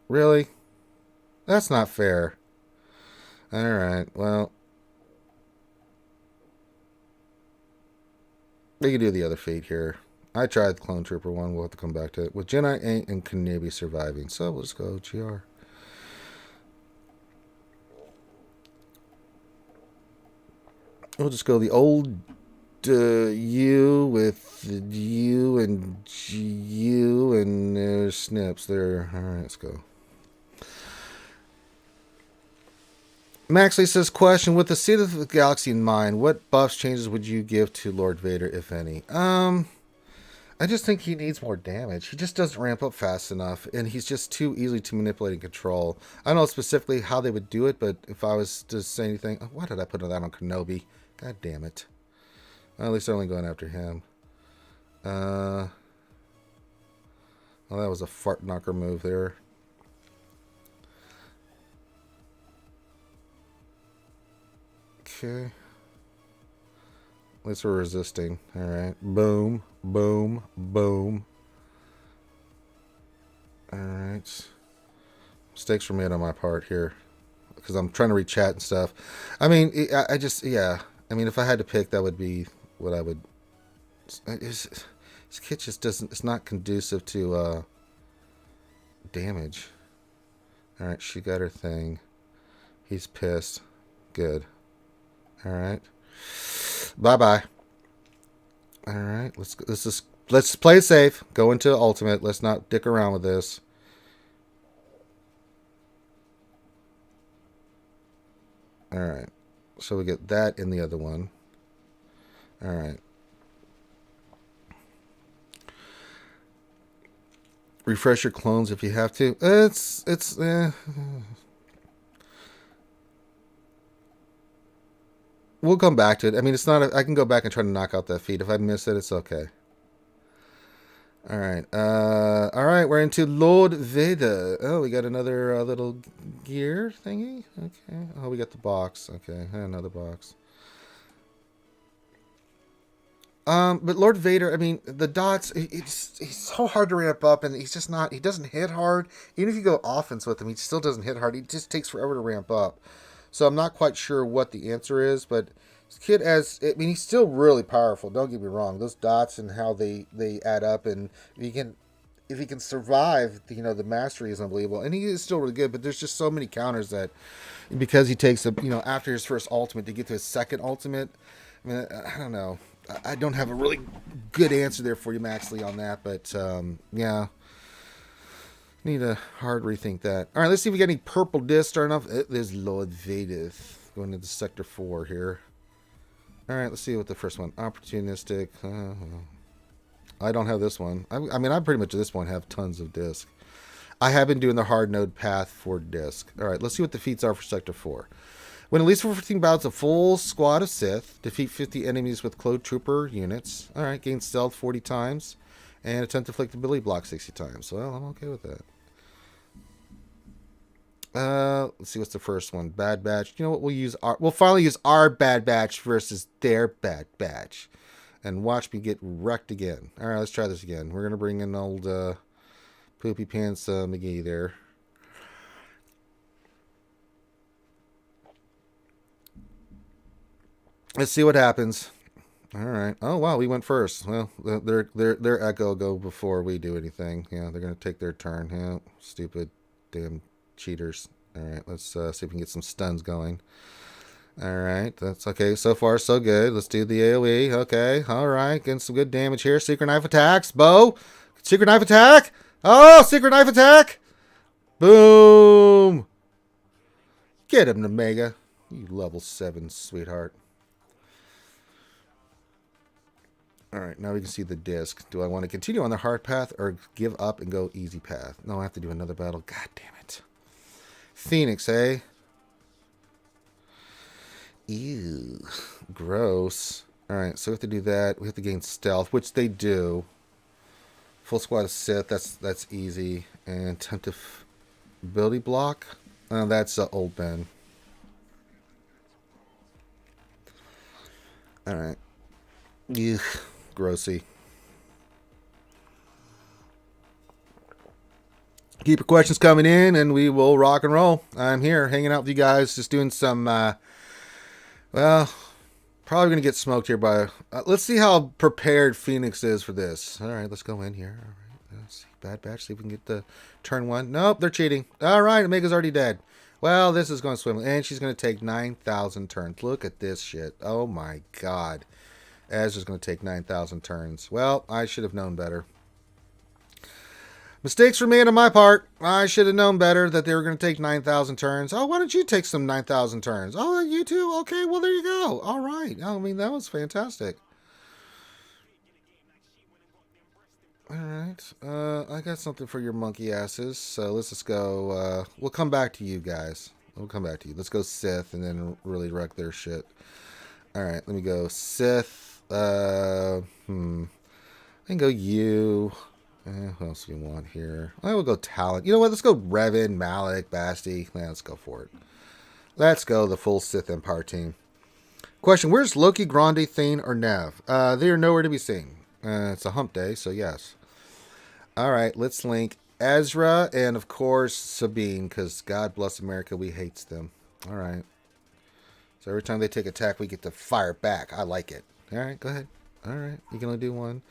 Really? That's not fair. All right, well. We can do the other feat here. I tried the Clone Trooper one. We'll have to come back to it. With Jedi Ain't and Kenobi surviving. So we'll just go GR. We'll just go the old U with the U and GU and there's snips there. Alright, let's go. Maxley says, question, with the Seat of the Galaxy in mind, what buffs changes would you give to Lord Vader, if any? I just think he needs more damage. He just doesn't ramp up fast enough, and he's just too easy to manipulate and control. I don't know specifically how they would do it, but if I was to say anything... Why did I put that on Kenobi? God damn it. Well, at least they're only going after him. Well, that was a fart knocker move there. Okay. At least we're resisting. Alright. Boom. Boom. Boom. Alright. Mistakes were made on my part here. Because I'm trying to read chat and stuff. I mean, I just, yeah. I mean, if I had to pick, that would be what I would... This kit just doesn't... It's not conducive to damage. Alright, she got her thing. He's pissed. Good. Alright. Bye-bye. Alright, let's play it safe. Go into ultimate. Let's not dick around with this. Alright. So we get that in the other one. Alright. Refresh your clones if you have to. We'll come back to it. I mean, it's not... I can go back and try to knock out that feat. If I miss it, it's okay. Alright. Alright, we're into Lord Vader. Oh, we got another little gear thingy? Okay. Oh, we got the box. Okay, another box. But Lord Vader, I mean, the dots, he's so hard to ramp up, and he's just not... He doesn't hit hard. Even if you go offense with him, he still doesn't hit hard. He just takes forever to ramp up. So I'm not quite sure what the answer is, but this kid I mean, he's still really powerful. Don't get me wrong. Those dots and how they add up, and if he can survive, the mastery is unbelievable. And he is still really good, but there's just so many counters that because he takes after his first ultimate to get to his second ultimate. I mean, I don't know. I don't have a really good answer there for you, Maxley, on that, but yeah. Need to hard rethink that. All right, let's see if we got any purple discs starting off. There's Lord Vader going into Sector 4 here. All right, let's see what the first one. Opportunistic. I don't have this one. I mean, I pretty much at this point have tons of discs. I have been doing the hard node path for disc. All right, let's see what the feats are for Sector 4. Win at least 15 bouts, a full squad of Sith. Defeat 50 enemies with Clone Trooper units. All right, gain stealth 40 times. And attempt to inflict ability block 60 times. Well, I'm okay with that. Let's see what's the first one. Bad Batch. You know what? We'll finally use our Bad Batch versus their Bad Batch. And watch me get wrecked again. All right, let's try this again. We're going to bring in old Poopy Pants McGee there. Let's see what happens. All right. Oh wow, we went first. Well, their echo go before we do anything. Yeah, they're gonna take their turn. Yeah, stupid, damn cheaters. All right, let's see if we can get some stuns going. All right, that's okay. So far, so good. Let's do the AOE. Okay, all right, getting some good damage here. Secret knife attacks. Bo, secret knife attack. Oh, secret knife attack. Boom. Get him, Omega. You level 7, sweetheart. All right, now we can see the disc. Do I want to continue on the hard path or give up and go easy path? No, I have to do another battle. God damn it. Phoenix, eh? Ew. Gross. All right, so we have to do that. We have to gain stealth, which they do. Full squad of Sith, that's easy. And tentative ability block. That's old Ben. All right. Ew. Grossy. Keep your questions coming in and we will rock and roll. I'm here hanging out with you guys, just doing some, well, probably going to get smoked here by, let's see how prepared Phoenix is for this. All right, let's go in here. All right, let's see. Bad Batch, see if we can get the turn 1. Nope, they're cheating. All right, Omega's already dead. Well, this is going to swim, and she's going to take 9,000 turns. Look at this shit. Oh my God. Ezra's going to take 9,000 turns. Well, I should have known better. Mistakes were made on my part. I should have known better that they were going to take 9,000 turns. Oh, why don't you take some 9,000 turns? Oh, you too? Okay, well, there you go. All right. I mean, that was fantastic. All right. I got something for your monkey asses. So let's just go. We'll come back to you guys. We'll come back to you. Let's go Sith and then really wreck their shit. All right. Let me go Sith. I can go you. Who else do we want here? I will go Talent. You know what? Let's go Revan, Malik, Basti. Yeah, let's go for it. Let's go the full Sith Empire team. Question: where's Loki, Grande, Thane, or Nev? They are nowhere to be seen. It's a hump day, so yes. All right, let's link Ezra and of course Sabine, because God bless America, we hates them. All right. So every time they take attack, we get to fire back. I like it. All right, go ahead. All right, you can only do one.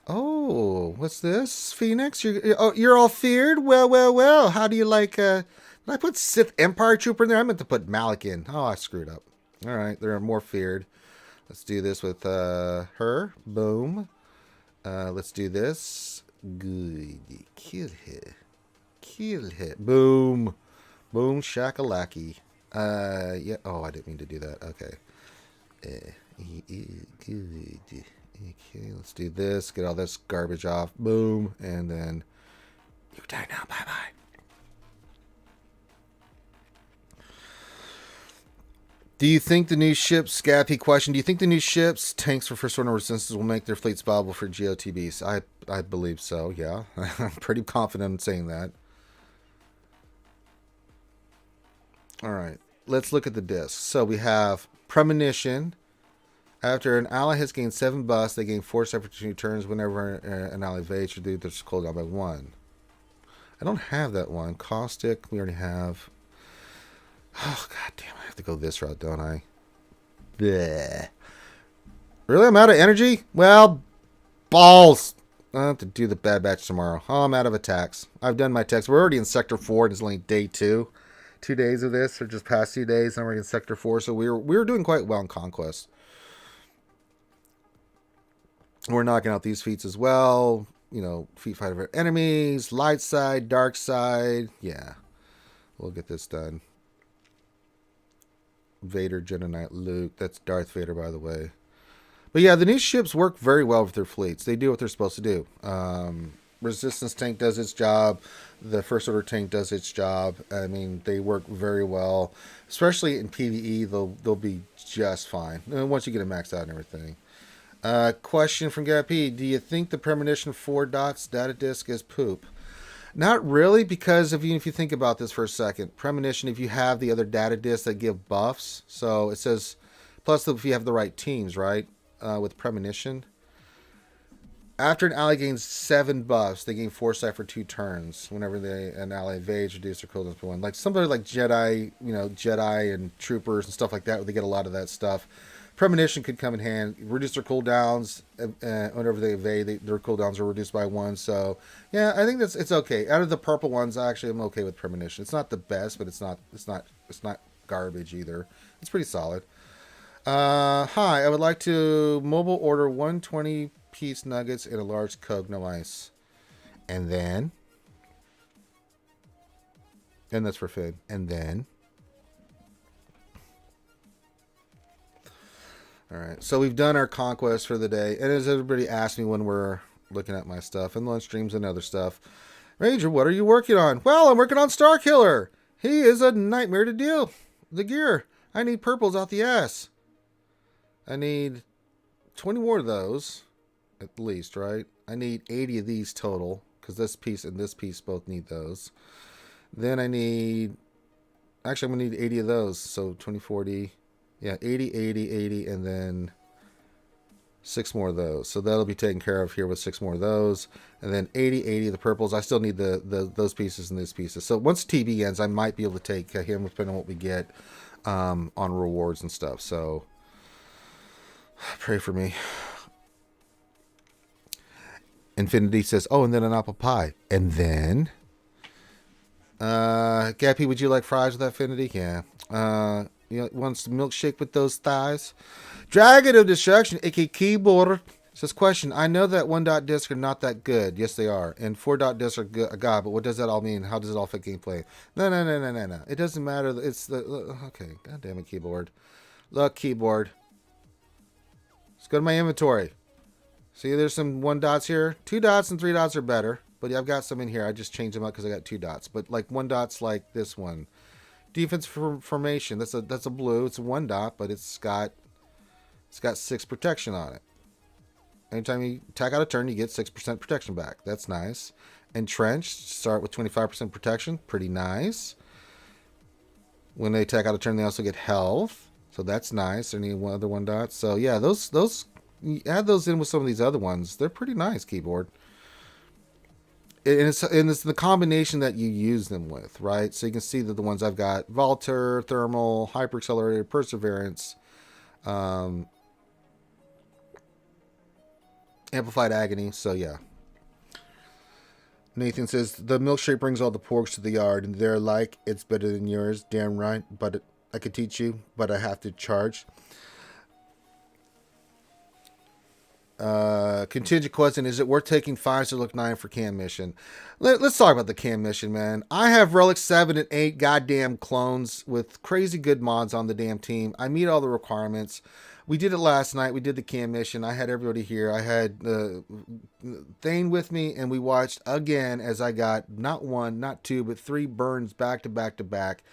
Oh, what's this? Phoenix? You're all feared? Well. How do you like, did I put Sith Empire Trooper in there? I meant to put Malik in. Oh, I screwed up. All right, they're more feared. Let's do this with her. Boom. Let's do this. Good. Kill her. Boom. Boom shakalaki. Yeah. Oh, I didn't mean to do that. Okay. Good. Okay, let's do this. Get all this garbage off. Boom. And then you die now. Bye-bye. Do you think the new ships, Scappy question, do you think the new ships, tanks for First Order Resistance, will make their fleets viable for GOTBs? I believe so, yeah. I'm pretty confident in saying that. All right. Let's look at the discs. So we have Premonition. After an ally has gained 7 buffs, they gain 4 separate turns whenever an ally evades or do this cooldown by 1. I don't have that one. Caustic, we already have. Oh, god damn, I have to go this route, don't I? Bleh. Really? I'm out of energy? Well, balls. I have to do the Bad Batch tomorrow. Oh, I'm out of attacks. I've done my attacks. We're already in Sector 4. It's only day 2. 2 days of this, or just past 2 days, and we're in Sector 4. So we were doing quite well in Conquest. We're knocking out these feats as well. You know, feat fight over enemies, light side, dark side. Yeah. We'll get this done. Vader, Jedi Knight, Luke. That's Darth Vader, by the way. But yeah, the new ships work very well with their fleets. They do what they're supposed to do. resistance tank does its job. The first order tank does its job. I mean, they work very well, especially in PvE. They'll be just fine once you get it maxed out and everything. Question from Gappy: do you think the premonition 4 dots data disk is poop? Not really, because if you think about this for a second, premonition, if you have the other data disks that give buffs, so it says, plus if you have the right teams, right, with premonition, after an ally gains 7 buffs, they gain foresight for 2 turns. Whenever an ally invades, reduce their cooldowns by 1. Like somebody like Jedi, Jedi and troopers and stuff like that, where they get a lot of that stuff. Premonition could come in hand, reduce their cooldowns. Whenever they evade, their cooldowns are reduced by 1. So, yeah, I think it's okay. Out of the purple ones, actually, I'm okay with premonition. It's not the best, but it's not garbage either. It's pretty solid. Hi, I would like to mobile order 120-piece nuggets and a large Coke, no ice. And that's for Finn. And then. All right, so we've done our conquest for the day, and as everybody asks me when we're looking at my stuff and lunch streams and other stuff, Ranger, what are you working on? Well, I'm working on Starkiller. He is a nightmare to deal. The gear. I need purples out the ass. I need 20 more of those, at least, right? I need 80 of these total, because this piece and this piece both need those. Then I need, actually, I'm going to need 80 of those, so 20, 40. Yeah, 80, 80, 80, and then 6 more of those. So that'll be taken care of here with 6 more of those. And then 80, 80 of the purples. I still need those pieces and these pieces. So once TB ends, I might be able to take him, depending on what we get on rewards and stuff. So pray for me. Infinity says, oh, and then an apple pie. And then... Gappy, would you like fries with Infinity? Yeah. Wants to milkshake with those thighs. Dragon of Destruction, aka Keyboard, says, question, I know that 1-dot discs are not that good. Yes, they are. And 4-dot discs are good, God, but what does that all mean? How does it all fit gameplay? No. It doesn't matter. It's the... Okay, God damn it, Keyboard. Look, Keyboard. Let's go to my inventory. See, there's some 1 dots here. 2 dots and 3 dots are better. But I've got some in here. I just changed them up because I got 2 dots. But like 1 dot's like this one. Defense formation. That's a blue. It's a 1 dot, but it's got 6 protection on it. Anytime you attack out a turn, you get 6% protection back. That's nice. Entrenched, start with 25% protection. Pretty nice. When they attack out a turn, they also get health. So that's nice. Any other 1 dots. So yeah, those you add those in with some of these other ones. They're pretty nice, Keyboard. And it's the combination that you use them with, right? So you can see that the ones I've got: Valter, Thermal, Hyper Accelerator, Perseverance, Amplified Agony. So yeah. Nathan says, the milkshake brings all the porks to the yard, and they're like, it's better than yours. Damn right, but I could teach you, but I have to charge. Contingent question, is it worth taking 5 to look 9 for cam mission? Let's talk about the cam mission, man. I have Relic 7 and 8 goddamn clones with crazy good mods on the damn team. I meet all the requirements. We did it last night. We did the cam mission. I had everybody here. I had Thane with me, and we watched again as I got not 1, not 2, but 3 burns back to back to back.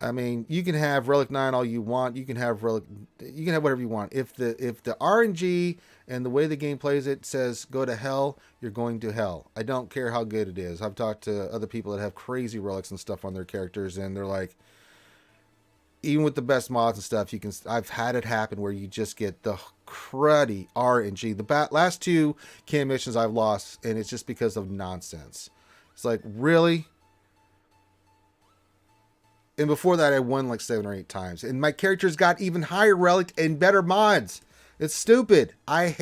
I mean, you can have Relic 9 all you want. You can have whatever you want. If the RNG and the way the game plays it says go to hell, you're going to hell. I don't care how good it is. I've talked to other people that have crazy relics and stuff on their characters, and they're like, even with the best mods and stuff, I've had it happen where you just get the cruddy RNG. The last 2 cam missions I've lost, and it's just because of nonsense. It's like, really? And before that, I won like 7 or 8 times. And my characters got even higher relic and better mods. It's stupid. I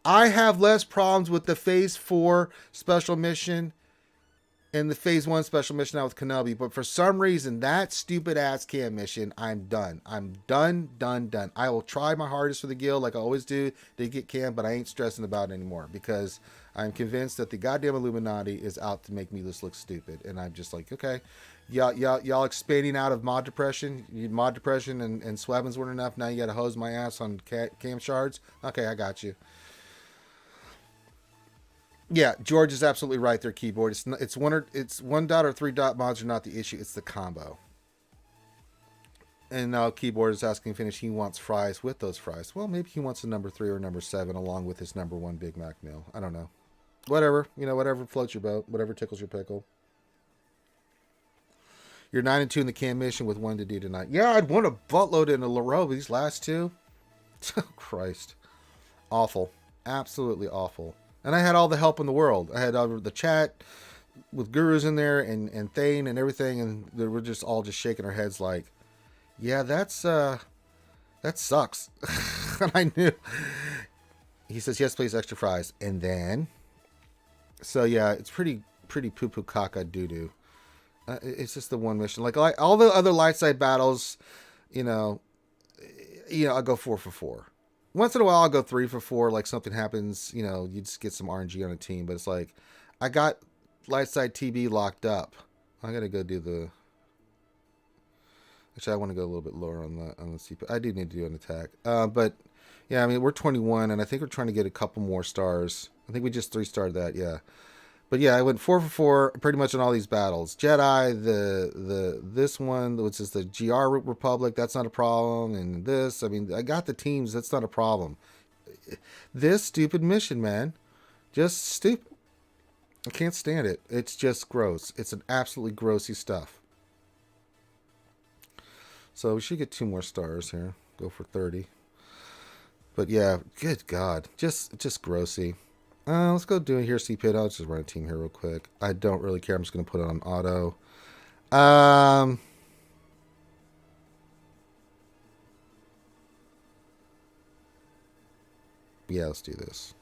have less problems with the Phase 4 special mission and the Phase 1 special mission out with Kenobi. But for some reason, that stupid ass cam mission, I'm done. I'm done. I will try my hardest for the guild like I always do to get cam, but I ain't stressing about it anymore because I'm convinced that the goddamn Illuminati is out to make me just look stupid. And I'm just like, okay. Y'all expanding out of mod depression. Mod depression and swabbins weren't enough. Now you got to hose my ass on cam shards. Okay, I got you. Yeah, George is absolutely right there, keyboard. It's one dot or three dot mods are not the issue, it's the combo. And now keyboard is asking Finish he wants fries with those fries. Well, maybe he wants a number 3 or number 7 along with his number 1 Big Mac meal. I don't know. Whatever, whatever floats your boat, whatever tickles your pickle. You're 9 and 2 in the can mission with 1 to do tonight. Yeah, I'd want a buttload in a row, but these last 2, oh Christ, awful, absolutely awful. And I had all the help in the world. I had the chat with gurus in there and Thane and everything, and they were just all just shaking our heads like, yeah, that sucks. And I knew. He says, yes, please, extra fries. And then, so yeah, it's pretty poo-poo caca doo-doo. It's just the one mission. Like all the other light side battles, I'll go 4 for 4. Once in a while, I'll go 3 for 4. Like something happens, you just get some RNG on a team. But it's like, I got light side TB locked up. I got to go do the... Actually, I want to go a little bit lower on the CP. I do need to do an attack. But yeah, I mean, we're 21, and I think we're trying to get a couple more stars. I think we just 3-starred that, yeah. But yeah, I went 4 for 4 pretty much in all these battles. Jedi, this one, which is the GR Republic, that's not a problem. And this, I mean, I got the teams, that's not a problem. This stupid mission, man, just stupid. I can't stand it. It's just gross. It's an absolutely grossy stuff. So we should get 2 more stars here. Go for 30. But yeah, good God, just grossy. Let's go do it here, CPIT. I'll just run a team here real quick. I don't really care. I'm just going to put it on auto. Yeah, let's do this.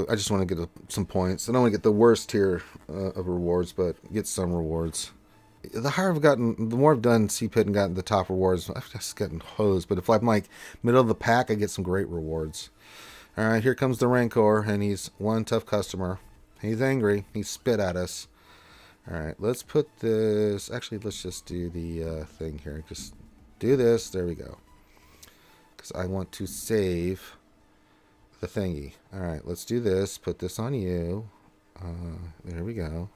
I just want to get some points. I don't want to get the worst tier of rewards, but get some rewards. The higher I've gotten, the more I've done CPIT and gotten the top rewards, I've just gotten hosed. But if I'm like middle of the pack, I get some great rewards. All right, here comes the Rancor, and he's one tough customer. He's angry. He spit at us. All right, let's put this. Actually, let's just do the thing here. Just do this. There we go. Because I want to save the thingy. All right, let's do this. Put this on you. There we go.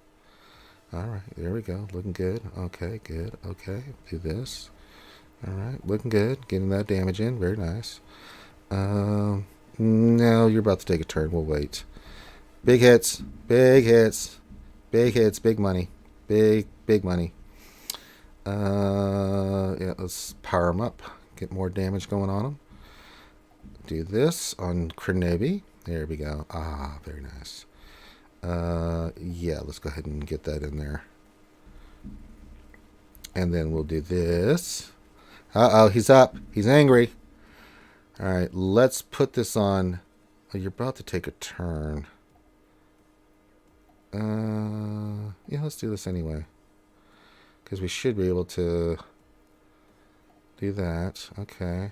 All right, there we go. Looking good. Okay, good. Okay, do this. All right, looking good. Getting that damage in. Very nice. No, you're about to take a turn. We'll wait. Big hits. Big hits. Big hits. Big money. Big money. Yeah, let's power them up. Get more damage going on them. Do this on Krenobi. There we go. Ah, very nice. Yeah, let's go ahead and get that in there. And then we'll do this. Uh-oh, he's up. He's angry. All right, let's put this on. Oh, you're about to take a turn. Yeah, let's do this anyway. Because we should be able to do that. Okay.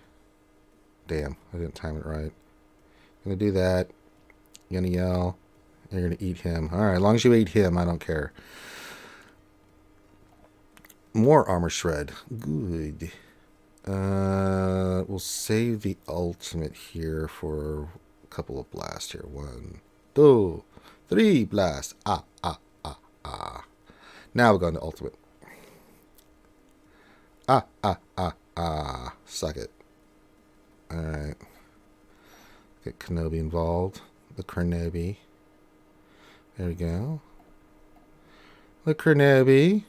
Damn, I didn't time it right. I'm going to do that. You're going to yell. You're going to eat him. All right, as long as you eat him, I don't care. More armor shred. Good. We'll save the ultimate here for a couple of blasts here. 1, 2, 3 blasts. Ah. Now we're going to ultimate. Ah. Suck it. Alright. Get Kenobi involved. The Krenobi. There we go. The Krenobi.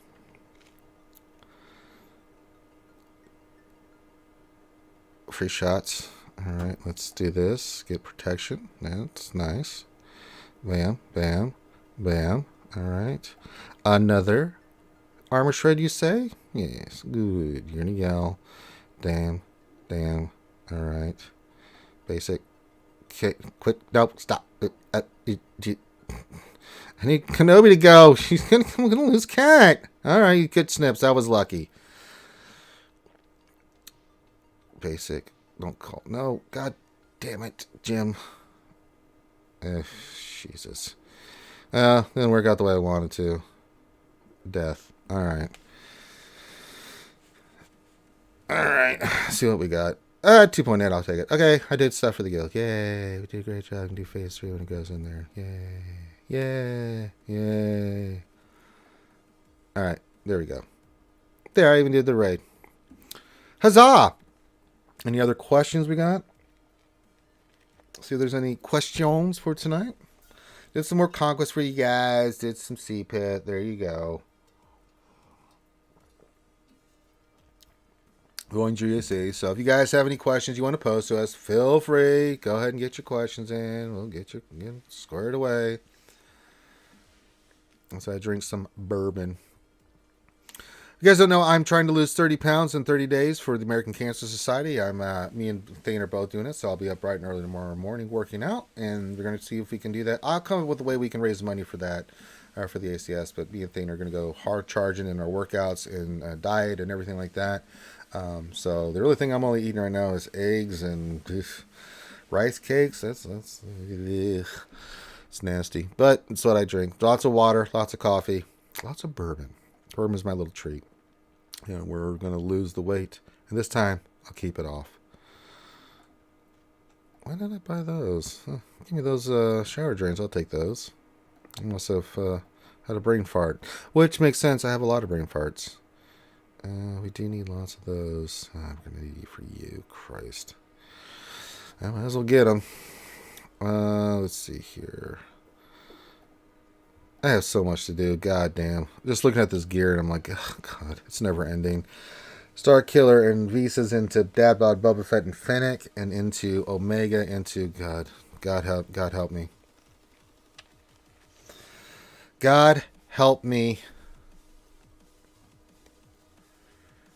Free shots. Alright, let's do this. Get protection. That's nice. Bam. Alright. Another armor shred, you say? Yes. Good. You're gonna yell. Damn. Alright. Basic. Okay. Quick. Nope. Stop. I need Kenobi to go. She's gonna lose cat. Alright, good snips. That was lucky. Basic. Don't call. No. God damn it, Jim. Jesus. Didn't work out the way I wanted to. Death. Alright. See what we got. 2.8, I'll take it. Okay, I did stuff for the guild. Yay, we did a great job. I can do phase 3 when it goes in there. Yay, yay, yay. Alright, there we go. There, I even did the raid. Huzzah! Any other questions we got? See if there's any questions for tonight. Did some more Conquest for you guys. Did some C-Pit. There you go. Going GAC. So if you guys have any questions you want to post to us, feel free. Go ahead and get your questions in. We'll get squared away. So I drink some bourbon. You guys don't know, I'm trying to lose 30 pounds in 30 days for the American Cancer Society. Me and Thane are both doing it, so I'll be up bright and early tomorrow morning working out, and we're going to see if we can do that. I'll come up with a way we can raise money for that, for the ACS, but me and Thane are going to go hard charging in our workouts and diet and everything like that. So the only thing I'm only eating right now is eggs and rice cakes. That's it's nasty, but it's what I drink. Lots of water, lots of coffee, lots of bourbon. Bourbon is my little treat. You know, we're going to lose the weight. And this time, I'll keep it off. Why did I buy those? Give me those shower drains. I'll take those. I must have had a brain fart. Which makes sense. I have a lot of brain farts. We do need lots of those. I'm going to need for you. Christ. I might as well get them. Let's see here. I have so much to do. God damn. Just looking at this gear and I'm like, oh, God, it's never ending. Star Killer and Visas into Dad Bod, Boba Fett, and Fennec, and into Omega, into God help me. God help me.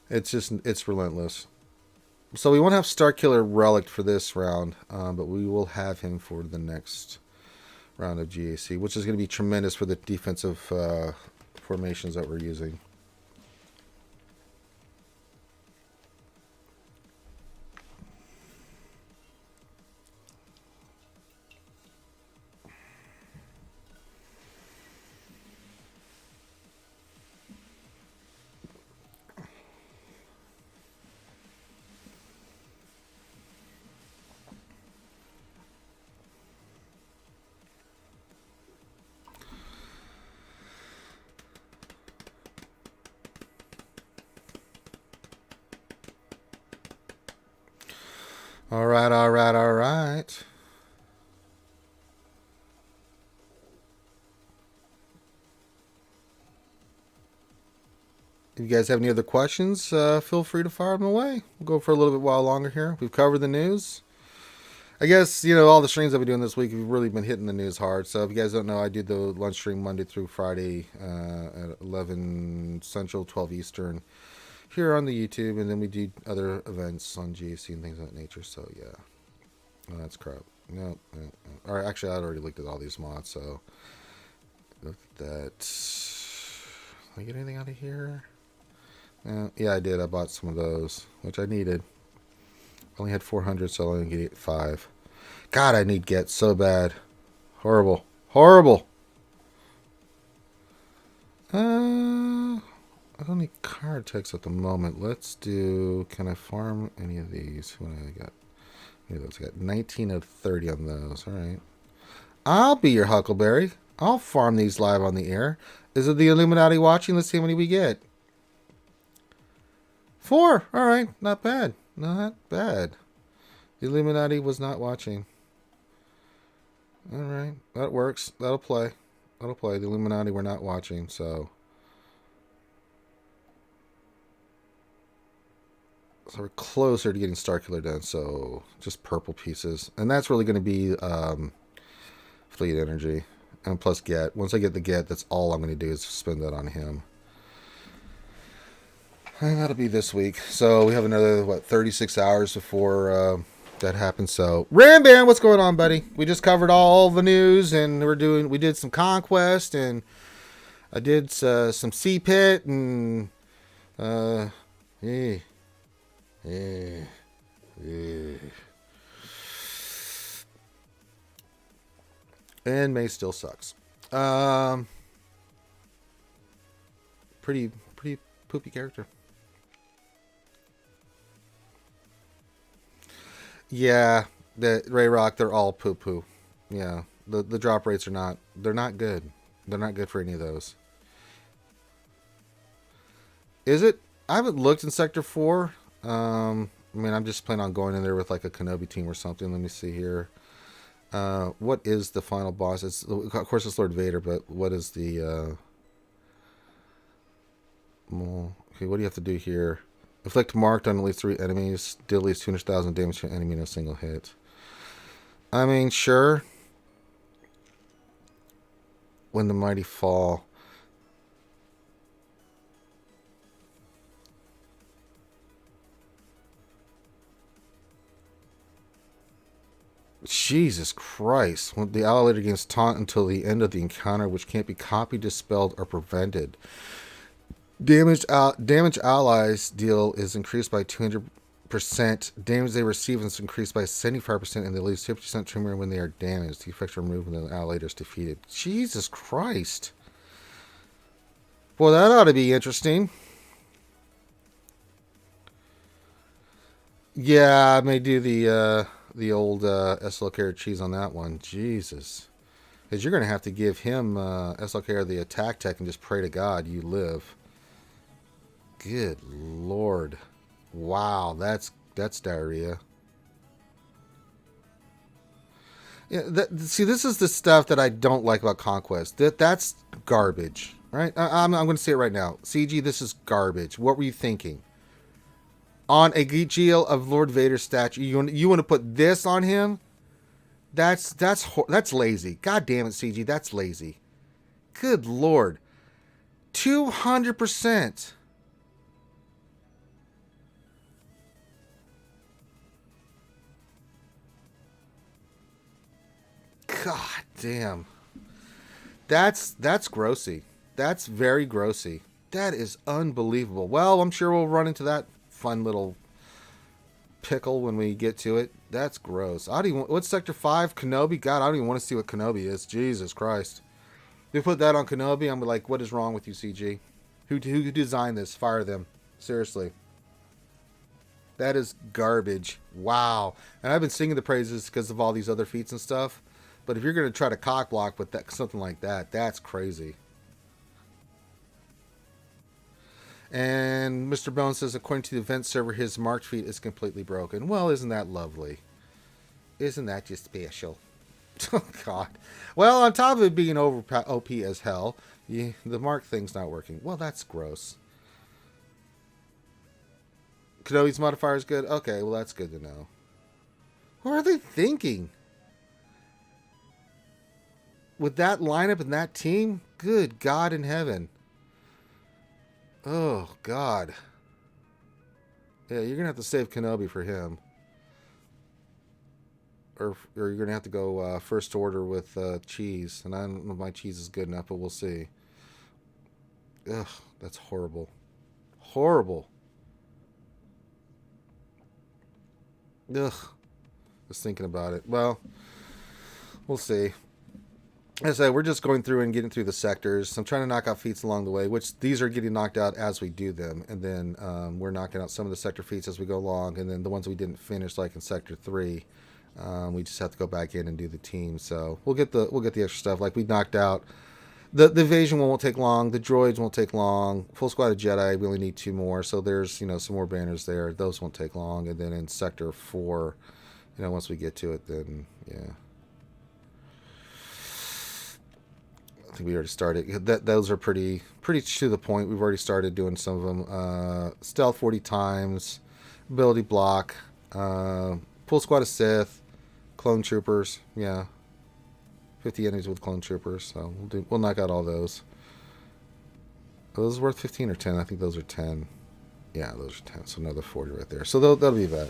It's relentless. So we won't have Star Killer Relic for this round, but we will have him for the next round of GAC, which is going to be tremendous for the defensive formations that we're using. All right. If you guys have any other questions, feel free to fire them away. We'll go for a little bit while longer here. We've covered the news. I guess, all the streams I've been doing this week have really been hitting the news hard. So if you guys don't know, I do the lunch stream Monday through Friday at 11 Central, 12 Eastern here on the YouTube. And then we do other events on GAC and things of that nature. So, yeah. Oh, that's crap. No. All right, actually, I'd already looked at all these mods, so look at that. Did I get anything out of here? Yeah, I did. I bought some of those, which I needed. Only had 400, so I only get 5. God, I need get so bad. Horrible. I don't need card text at the moment. Let's do. Can I farm any of these? What do I got? I got 19 of 30 on those. All right. I'll be your Huckleberry. I'll farm these live on the air. Is it the Illuminati watching? Let's see how many we get. 4. All right. Not bad. Not bad. The Illuminati was not watching. All right. That works. That'll play. The Illuminati were not watching, so. So we're closer to getting Starkiller done, so just purple pieces. And that's really going to be Fleet Energy. And plus Get. Once I get the Get, that's all I'm going to do is spend that on him. And that'll be this week. So we have another, 36 hours before that happens. So, Ramban, what's going on, buddy? We just covered all the news, and we did some Conquest, and I did some C-Pit, and and May still sucks. Pretty poopy character. Yeah, the Ray Rock, they're all poo poo. Yeah, the drop rates are not. They're not good. They're not good for any of those. Is it? I haven't looked in Sector 4. I mean, I'm just planning on going in there with like a Kenobi team or something. Let me see here. What is the final boss? It's of course it's Lord Vader, but what is the? Well, okay, what do you have to do here? Inflict marked on at least 3 enemies. Deal at least 200,000 damage to an enemy in a single hit. I mean, sure. When the mighty fall. Jesus Christ. When the ally later gains taunt until the end of the encounter, which can't be copied, dispelled, or prevented. Damage allies deal is increased by 200%. Damage they receive is increased by 75%, and they lose 50% tremor when they are damaged. The effects are removed when the ally is defeated. Jesus Christ. Well, that ought to be interesting. Yeah, I may do the old SL carrier cheese on that one. Jesus. Because you're going to have to give him SL carrier the attack tech and just pray to God you live. Good Lord. Wow, that's diarrhea. Yeah, see, this is the stuff that I don't like about Conquest. That's garbage, right? I'm going to say it right now. CG, this is garbage. What were you thinking? On a GL of Lord Vader statue, you want to put this on him? That's lazy. God damn it, CG, that's lazy. Good Lord. 200%. God damn. That's grossy. That's very grossy. That is unbelievable. Well, I'm sure we'll run into that fun little pickle when we get to it. That's gross. What's Sector 5? Kenobi? God, I don't even want to see what Kenobi is. Jesus Christ. If we put that on Kenobi, I'm like, what is wrong with you, CG? Who designed this? Fire them. Seriously. That is garbage. Wow. And I've been singing the praises because of all these other feats and stuff. But if you're going to try to cock block with something like that, that's crazy. And Mr. Bones says, according to the event server, his marked feat is completely broken. Well, isn't that lovely? Isn't that just special? Oh, God. Well, on top of it being OP as hell, the mark thing's not working. Well, that's gross. Kenobi's modifier is good? Okay, well, that's good to know. What are they thinking? With that lineup and that team? Good God in heaven. Oh, God. Yeah, you're going to have to save Kenobi for him. Or you're going to have to go first order with cheese. And I don't know if my cheese is good enough, but we'll see. Ugh, that's horrible. Horrible. Ugh. Just thinking about it. Well, we'll see. As I said, we're just going through and getting through the sectors. I'm trying to knock out feats along the way, which these are getting knocked out as we do them. And then we're knocking out some of the sector feats as we go along. And then the ones we didn't finish, like in Sector 3, we just have to go back in and do the team. So we'll get the extra stuff. Like we knocked out the evasion one won't take long. The droids won't take long. Full squad of Jedi, we only need 2 more. So there's some more banners there. Those won't take long. And then in Sector 4, once we get to it, then yeah. I think we already started. Those are pretty to the point. We've already started doing some of them. Stealth 40 times, ability block, full squad of Sith, clone troopers. Yeah, 50 enemies with clone troopers. So we'll knock out all those. Are those worth 15 or 10? I think those are 10. Yeah, those are 10. So another 40 right there. So that'll be that.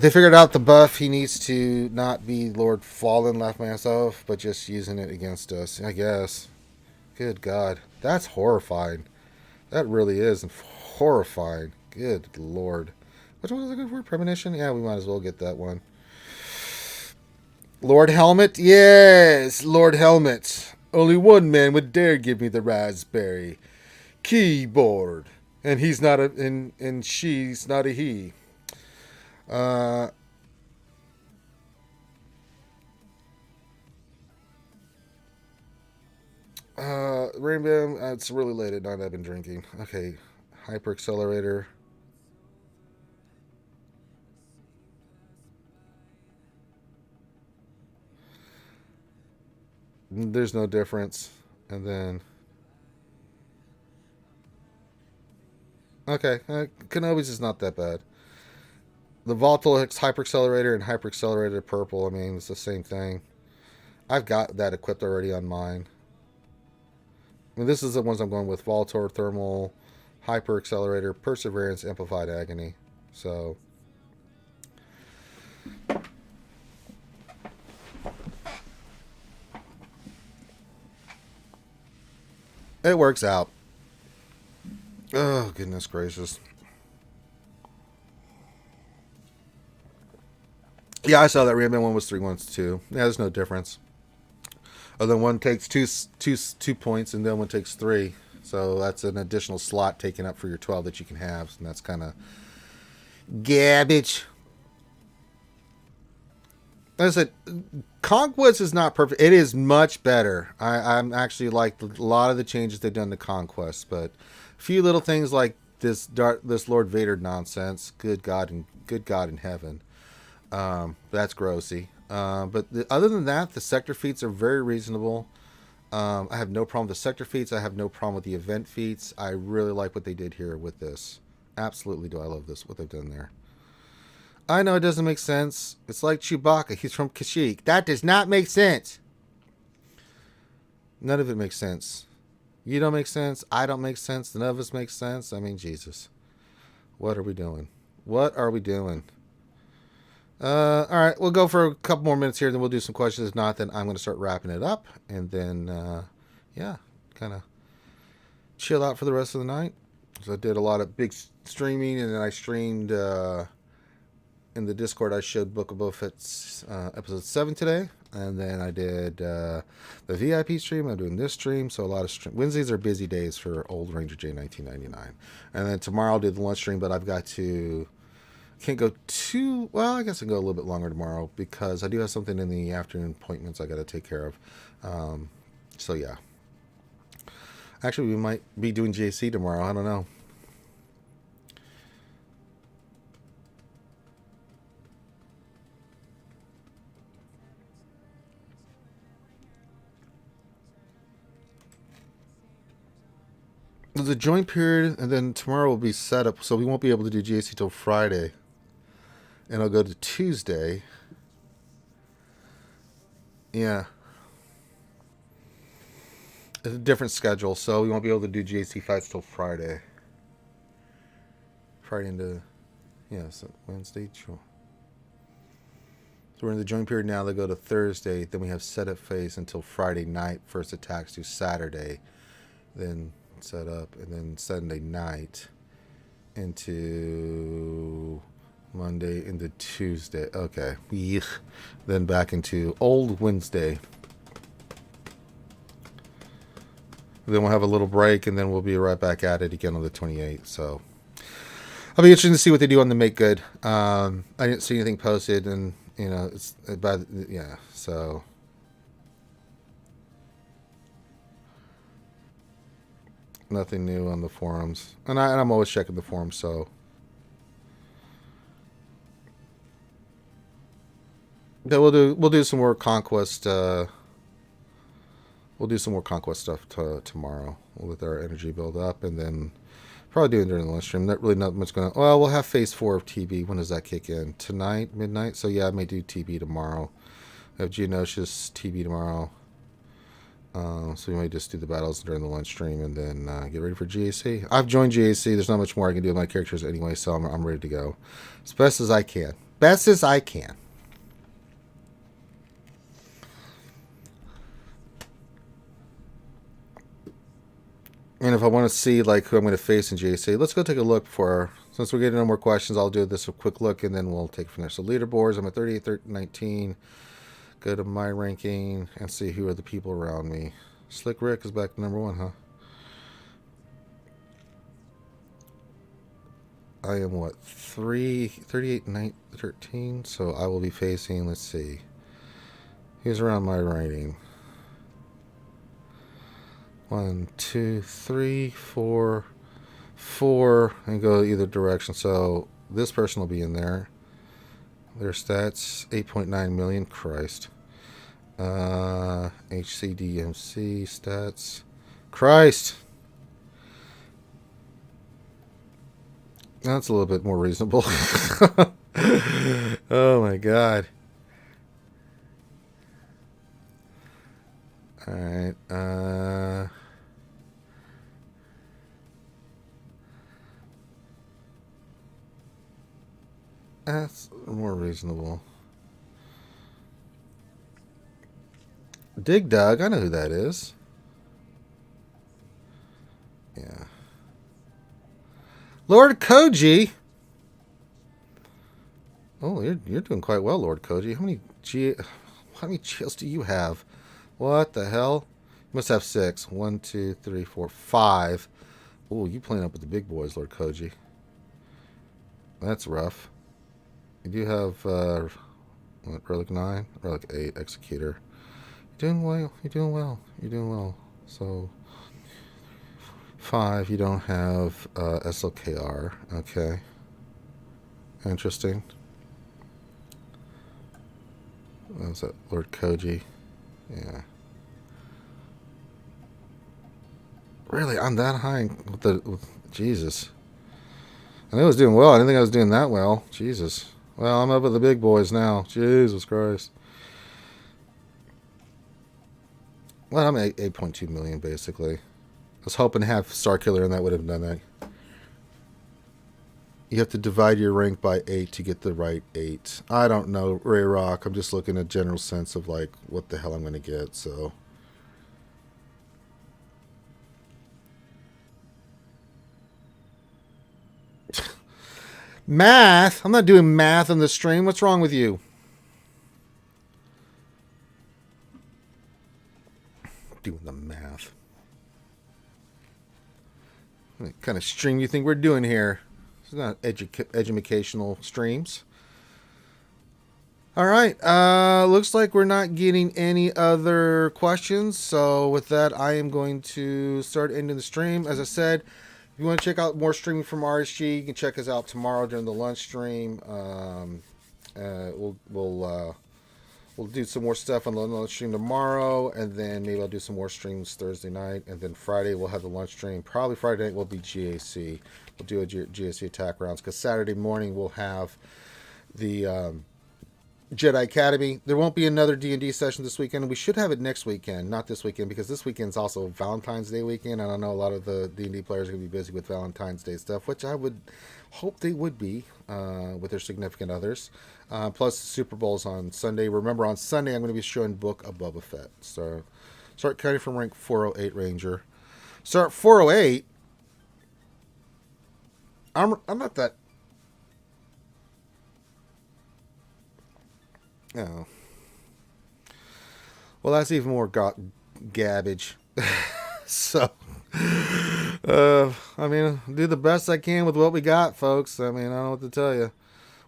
They figured out the buff. He needs to not be Lord Fallen, laugh my ass off, but just using it against us, I guess. Good God. That's horrifying. That really is horrifying. Good Lord. Which one was a good word? Premonition? Yeah, we might as well get that one. Lord Helmet? Yes, Lord Helmet. Only one man would dare give me the raspberry. Keyboard. And he's not and she's not a he. Uh, Rainbow, it's really late at night. I've been drinking. Okay, Hyper Accelerator. There's no difference. And then, okay, Kenobi's is not that bad. The Volatile Hyper Accelerator and Hyper Accelerator Purple. I mean, it's the same thing. I've got that equipped already on mine. I mean, this is the ones I'm going with: Voltor, Thermal, Hyper Accelerator, Perseverance, Amplified Agony. So, it works out. Oh, goodness gracious. Yeah, I saw that Rayman one was 3-1-2. Yeah, there's no difference. Other one takes two points, and the other one takes 3. So that's an additional slot taken up for your 12 that you can have, and that's kind of garbage. Like I said, Conquest is not perfect. It is much better. I'm actually like a lot of the changes they've done to Conquest, but a few little things like this Lord Vader nonsense. Good God in heaven. That's grossy. But other than that, the sector feats are very reasonable. I have no problem with the sector feats. I have no problem with the event feats. I really like what they did here with this. Absolutely do I love this, what they've done there. I know it doesn't make sense. It's like Chewbacca. He's from Kashyyyk. That does not make sense. None of it makes sense. You don't make sense. I don't make sense. None of us make sense. I mean, Jesus. What are we doing? What are we doing? All right, we'll go for a couple more minutes here, then we'll do some questions. If not, then I'm going to start wrapping it up, and then, yeah, kind of chill out for the rest of the night. So I did a lot of big streaming, and then I streamed in the Discord. I showed Book of Boba Fett's episode 7 today, and then I did the VIP stream. I'm doing this stream, so a lot of stream. Wednesdays are busy days for Old Ranger J 1999, and then tomorrow I'll do the lunch stream, but I've got to. Can't go too well. I guess I can go a little bit longer tomorrow because I do have something in the afternoon appointments I got to take care of. So yeah. Actually, we might be doing JC tomorrow. I don't know. There's a joint period, and then tomorrow will be set up, so we won't be able to do JC till Friday. And I'll go to Tuesday. Yeah. It's a different schedule, so we won't be able to do GAC fights till Friday. Friday into, yeah, so Wednesday. Sure. So we're in the joint period now. They go to Thursday. Then we have setup phase until Friday night. First attacks to Saturday. Then set up. And then Sunday night into Monday into Tuesday. Okay. Then back into Old Wednesday. Then we'll have a little break, and then we'll be right back at it again on the 28th. So I'll be interested to see what they do on the Make Good. I didn't see anything posted, and you know, it's about yeah. So nothing new on the forums, and I'm always checking the forums. So yeah, we'll do some more Conquest. We'll do some more Conquest stuff tomorrow. We'll let our energy build up, and then probably do it during the lunch stream. Not really not much going on. Well, we'll have phase 4 of TB. When does that kick in? Tonight, midnight? So yeah, I may do TB tomorrow. I have Geonosis TB tomorrow. So we may just do the battles during the lunch stream, and then get ready for GAC. I've joined GAC. There's not much more I can do with my characters anyway, so I'm ready to go. As best as I can. Best as I can. And if I want to see like who I'm going to face in GAC, let's go take a look for. Since we're getting no more questions, I'll do this a quick look, and then we'll take it from there. So leaderboards, I'm at 38, 19. Go to my ranking and see who are the people around me. Slick Rick is back to number 1, huh? I am what, 38, 9, 13? So I will be facing, let's see. Here's around my rating. 1, 2, 3, 4, 4, and go either direction. So this person will be in there. Their stats, 8.9 million. Christ. HCDMC stats. Christ. That's a little bit more reasonable. Oh my god. Alright, that's more reasonable. Dig Dug, I know who that is. Yeah. Lord Koji. Oh, you're doing quite well, Lord Koji. How many GLs do you have? What the hell? You must have 6. 1, 2, 3, 4, 5. Oh, you playing up with the big boys, Lord Koji. That's rough. You do have what, Relic 9? Relic 8, Executor. You're doing well. You're doing well. You're doing well. So 5, you don't have SLKR. Okay. Interesting. What was that? Lord Koji. Yeah. Really? I'm that high with Jesus. I knew I was doing well. I didn't think I was doing that well. Jesus. Well, I'm up with the big boys now. Jesus Christ. Well, I'm at 8.2 million, basically. I was hoping to have Starkiller, and that would have done that. You have to divide your rank by 8 to get the right 8. I don't know, Ray Rock. I'm just looking at general sense of, like, what the hell I'm going to get, so... Math? I'm not doing math on the stream. What's wrong with you? Doing the math. What kind of stream do you think we're doing here? It's not educational streams. All right. Looks like we're not getting any other questions. So with that, I am going to start ending the stream. As I said, if you want to check out more streaming from RSG, you can check us out tomorrow during the lunch stream. We'll do some more stuff on the lunch stream tomorrow, and then maybe I'll do some more streams Thursday night, and then Friday we'll have the lunch stream. Probably Friday night will be GAC. We'll do a GAC attack rounds, because Saturday morning we'll have the Jedi Academy. There won't be another D&D session this weekend. We should have it next weekend, not this weekend, because this weekend's also Valentine's Day weekend, and I know a lot of the D&D players are going to be busy with Valentine's Day stuff, which I would hope they would be with their significant others. Plus, the Super Bowl's on Sunday. Remember, on Sunday, I'm going to be showing Book of Boba Fett. So, start cutting from rank 408 Ranger. Start 408. I'm not that... Oh. Well, that's even more garbage. So, I mean, do the best I can with what we got, folks. I mean, I don't know what to tell you.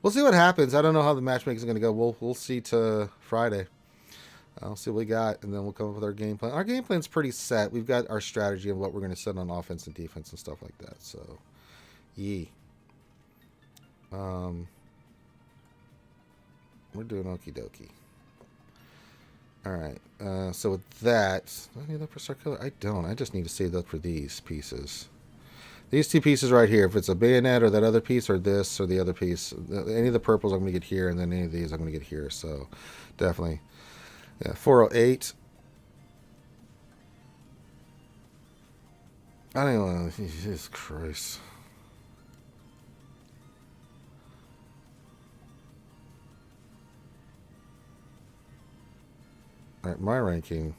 We'll see what happens. I don't know how the matchmaking is going to go. We'll see to Friday. I'll see what we got, and then we'll come up with our game plan. Our game plan's pretty set. We've got our strategy of what we're going to set on offense and defense and stuff like that. So, yee. We're doing okie dokie. Alright, so with that, do I need that for Starkiller? I don't. I just need to save that for these pieces. These two pieces right here, if it's a bayonet or that other piece or this or the other piece, any of the purples I'm going to get here, and then any of these I'm going to get here, so definitely. Yeah, 408. I don't know. Jesus Christ. All right, my ranking.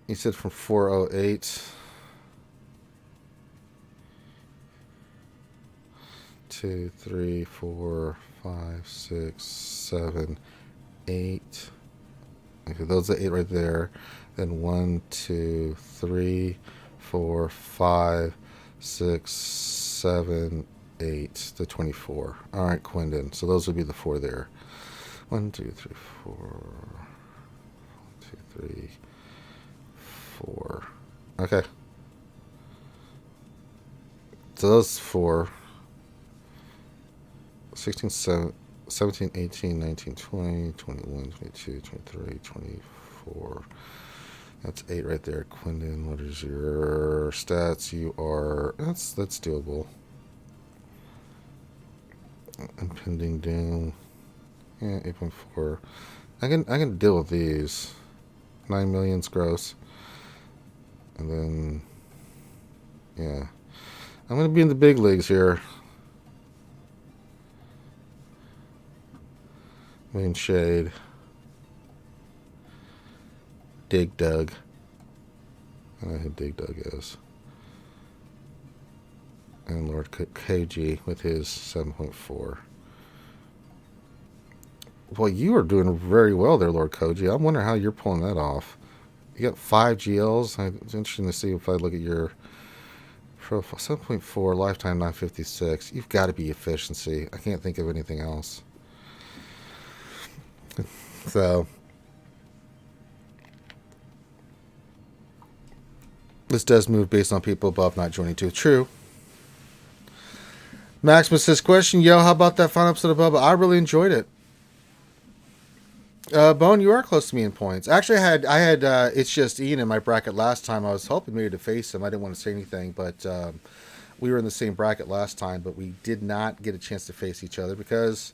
You said from 408 2, 3, 4, 5, 6, 7, 8. Okay, those are 8 right there. Then 1, 2, 3, 4, 5, 6, 7, 8 to 24. All right, Quindon. So those would be the 4 there. 1, 2, 3, 4. 1, 2, 3, 4. Okay. So those 4. 16, 17, 18, 19, 20, 21, 22, 23, 24. That's 8 right there. Quindon, what is your stats? You are... That's doable. Impending doom. Yeah, 8.4. I can deal with these. 9 million's gross. And then... Yeah. I'm going to be in the big leagues here. Main Shade. Dig Dug. I don't know who Dig Dug is. And Lord KG with his 7.4. Well, you are doing very well there, Lord Koji. I'm wondering how you're pulling that off. You got 5 GLs. It's interesting to see if I look at your profile. 7.4, lifetime 956. You've got to be efficiency. I can't think of anything else. So, this does move based on people above not joining too. True. Maximus says, question, yo, how about that final episode of Bubba? I really enjoyed it. Bone, you are close to me in points. Actually, I had It's Just Ian in my bracket last time. I was hoping maybe to face him. I didn't want to say anything, but we were in the same bracket last time, but we did not get a chance to face each other because,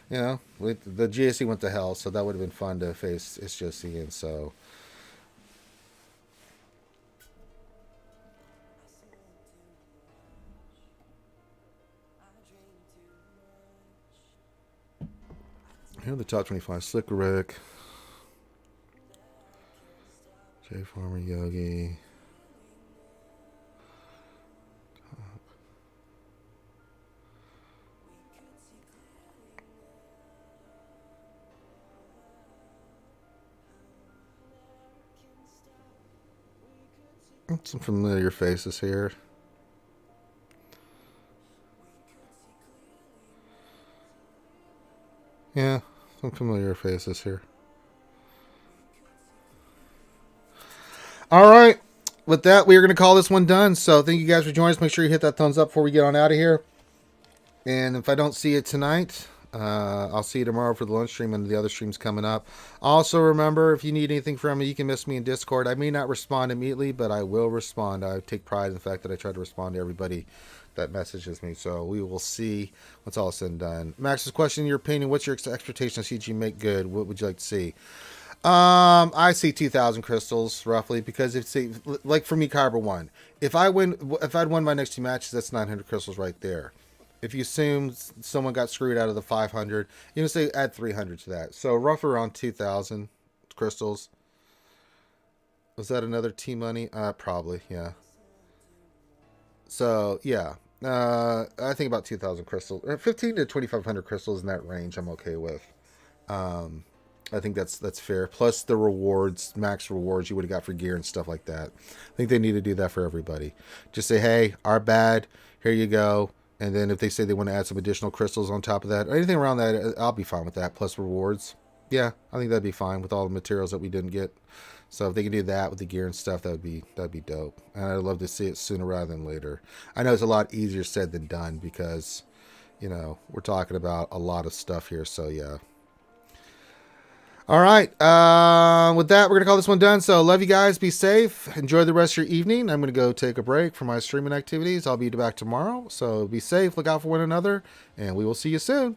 you know, the GAC went to hell, so that would have been fun to face It's Just Ian, so... Here are the top 25. Slick Rick. J Farmer Yogi. Some familiar faces here. Yeah, some familiar faces here. All right. With that, we are going to call this one done. So thank you guys for joining us. Make sure you hit that thumbs up before we get on out of here. And if I don't see it tonight, I'll see you tomorrow for the lunch stream and the other streams coming up. Also, remember, if you need anything from me, you can message me in Discord. I may not respond immediately, but I will respond. I take pride in the fact that I try to respond to everybody that messages me. So we will see what's all said and done. Max's question, in your opinion, what's your expectation of CG make good? What would you like to see? I see 2,000 crystals roughly, because if like for me, Kyber won. If I'd won my next 2 matches, that's 900 crystals right there. If you assume someone got screwed out of the 500, you know, say add 300 to that. So roughly around 2,000 crystals. Was that another T-money? Probably, yeah. So, yeah. I think about 2,000 crystals. 15 to 2,500 crystals in that range I'm okay with. I think that's fair. Plus the rewards, max rewards you would have got for gear and stuff like that. I think they need to do that for everybody. Just say, hey, our bad. Here you go. And then if they say they want to add some additional crystals on top of that, or anything around that, I'll be fine with that. Plus rewards. Yeah, I think that'd be fine with all the materials that we didn't get. So if they can do that with the gear and stuff, that'd be dope. And I'd love to see it sooner rather than later. I know it's a lot easier said than done because, you know, we're talking about a lot of stuff here. So yeah. All right. With that, we're going to call this one done. So love you guys. Be safe. Enjoy the rest of your evening. I'm going to go take a break from my streaming activities. I'll be back tomorrow. So be safe. Look out for one another. And we will see you soon.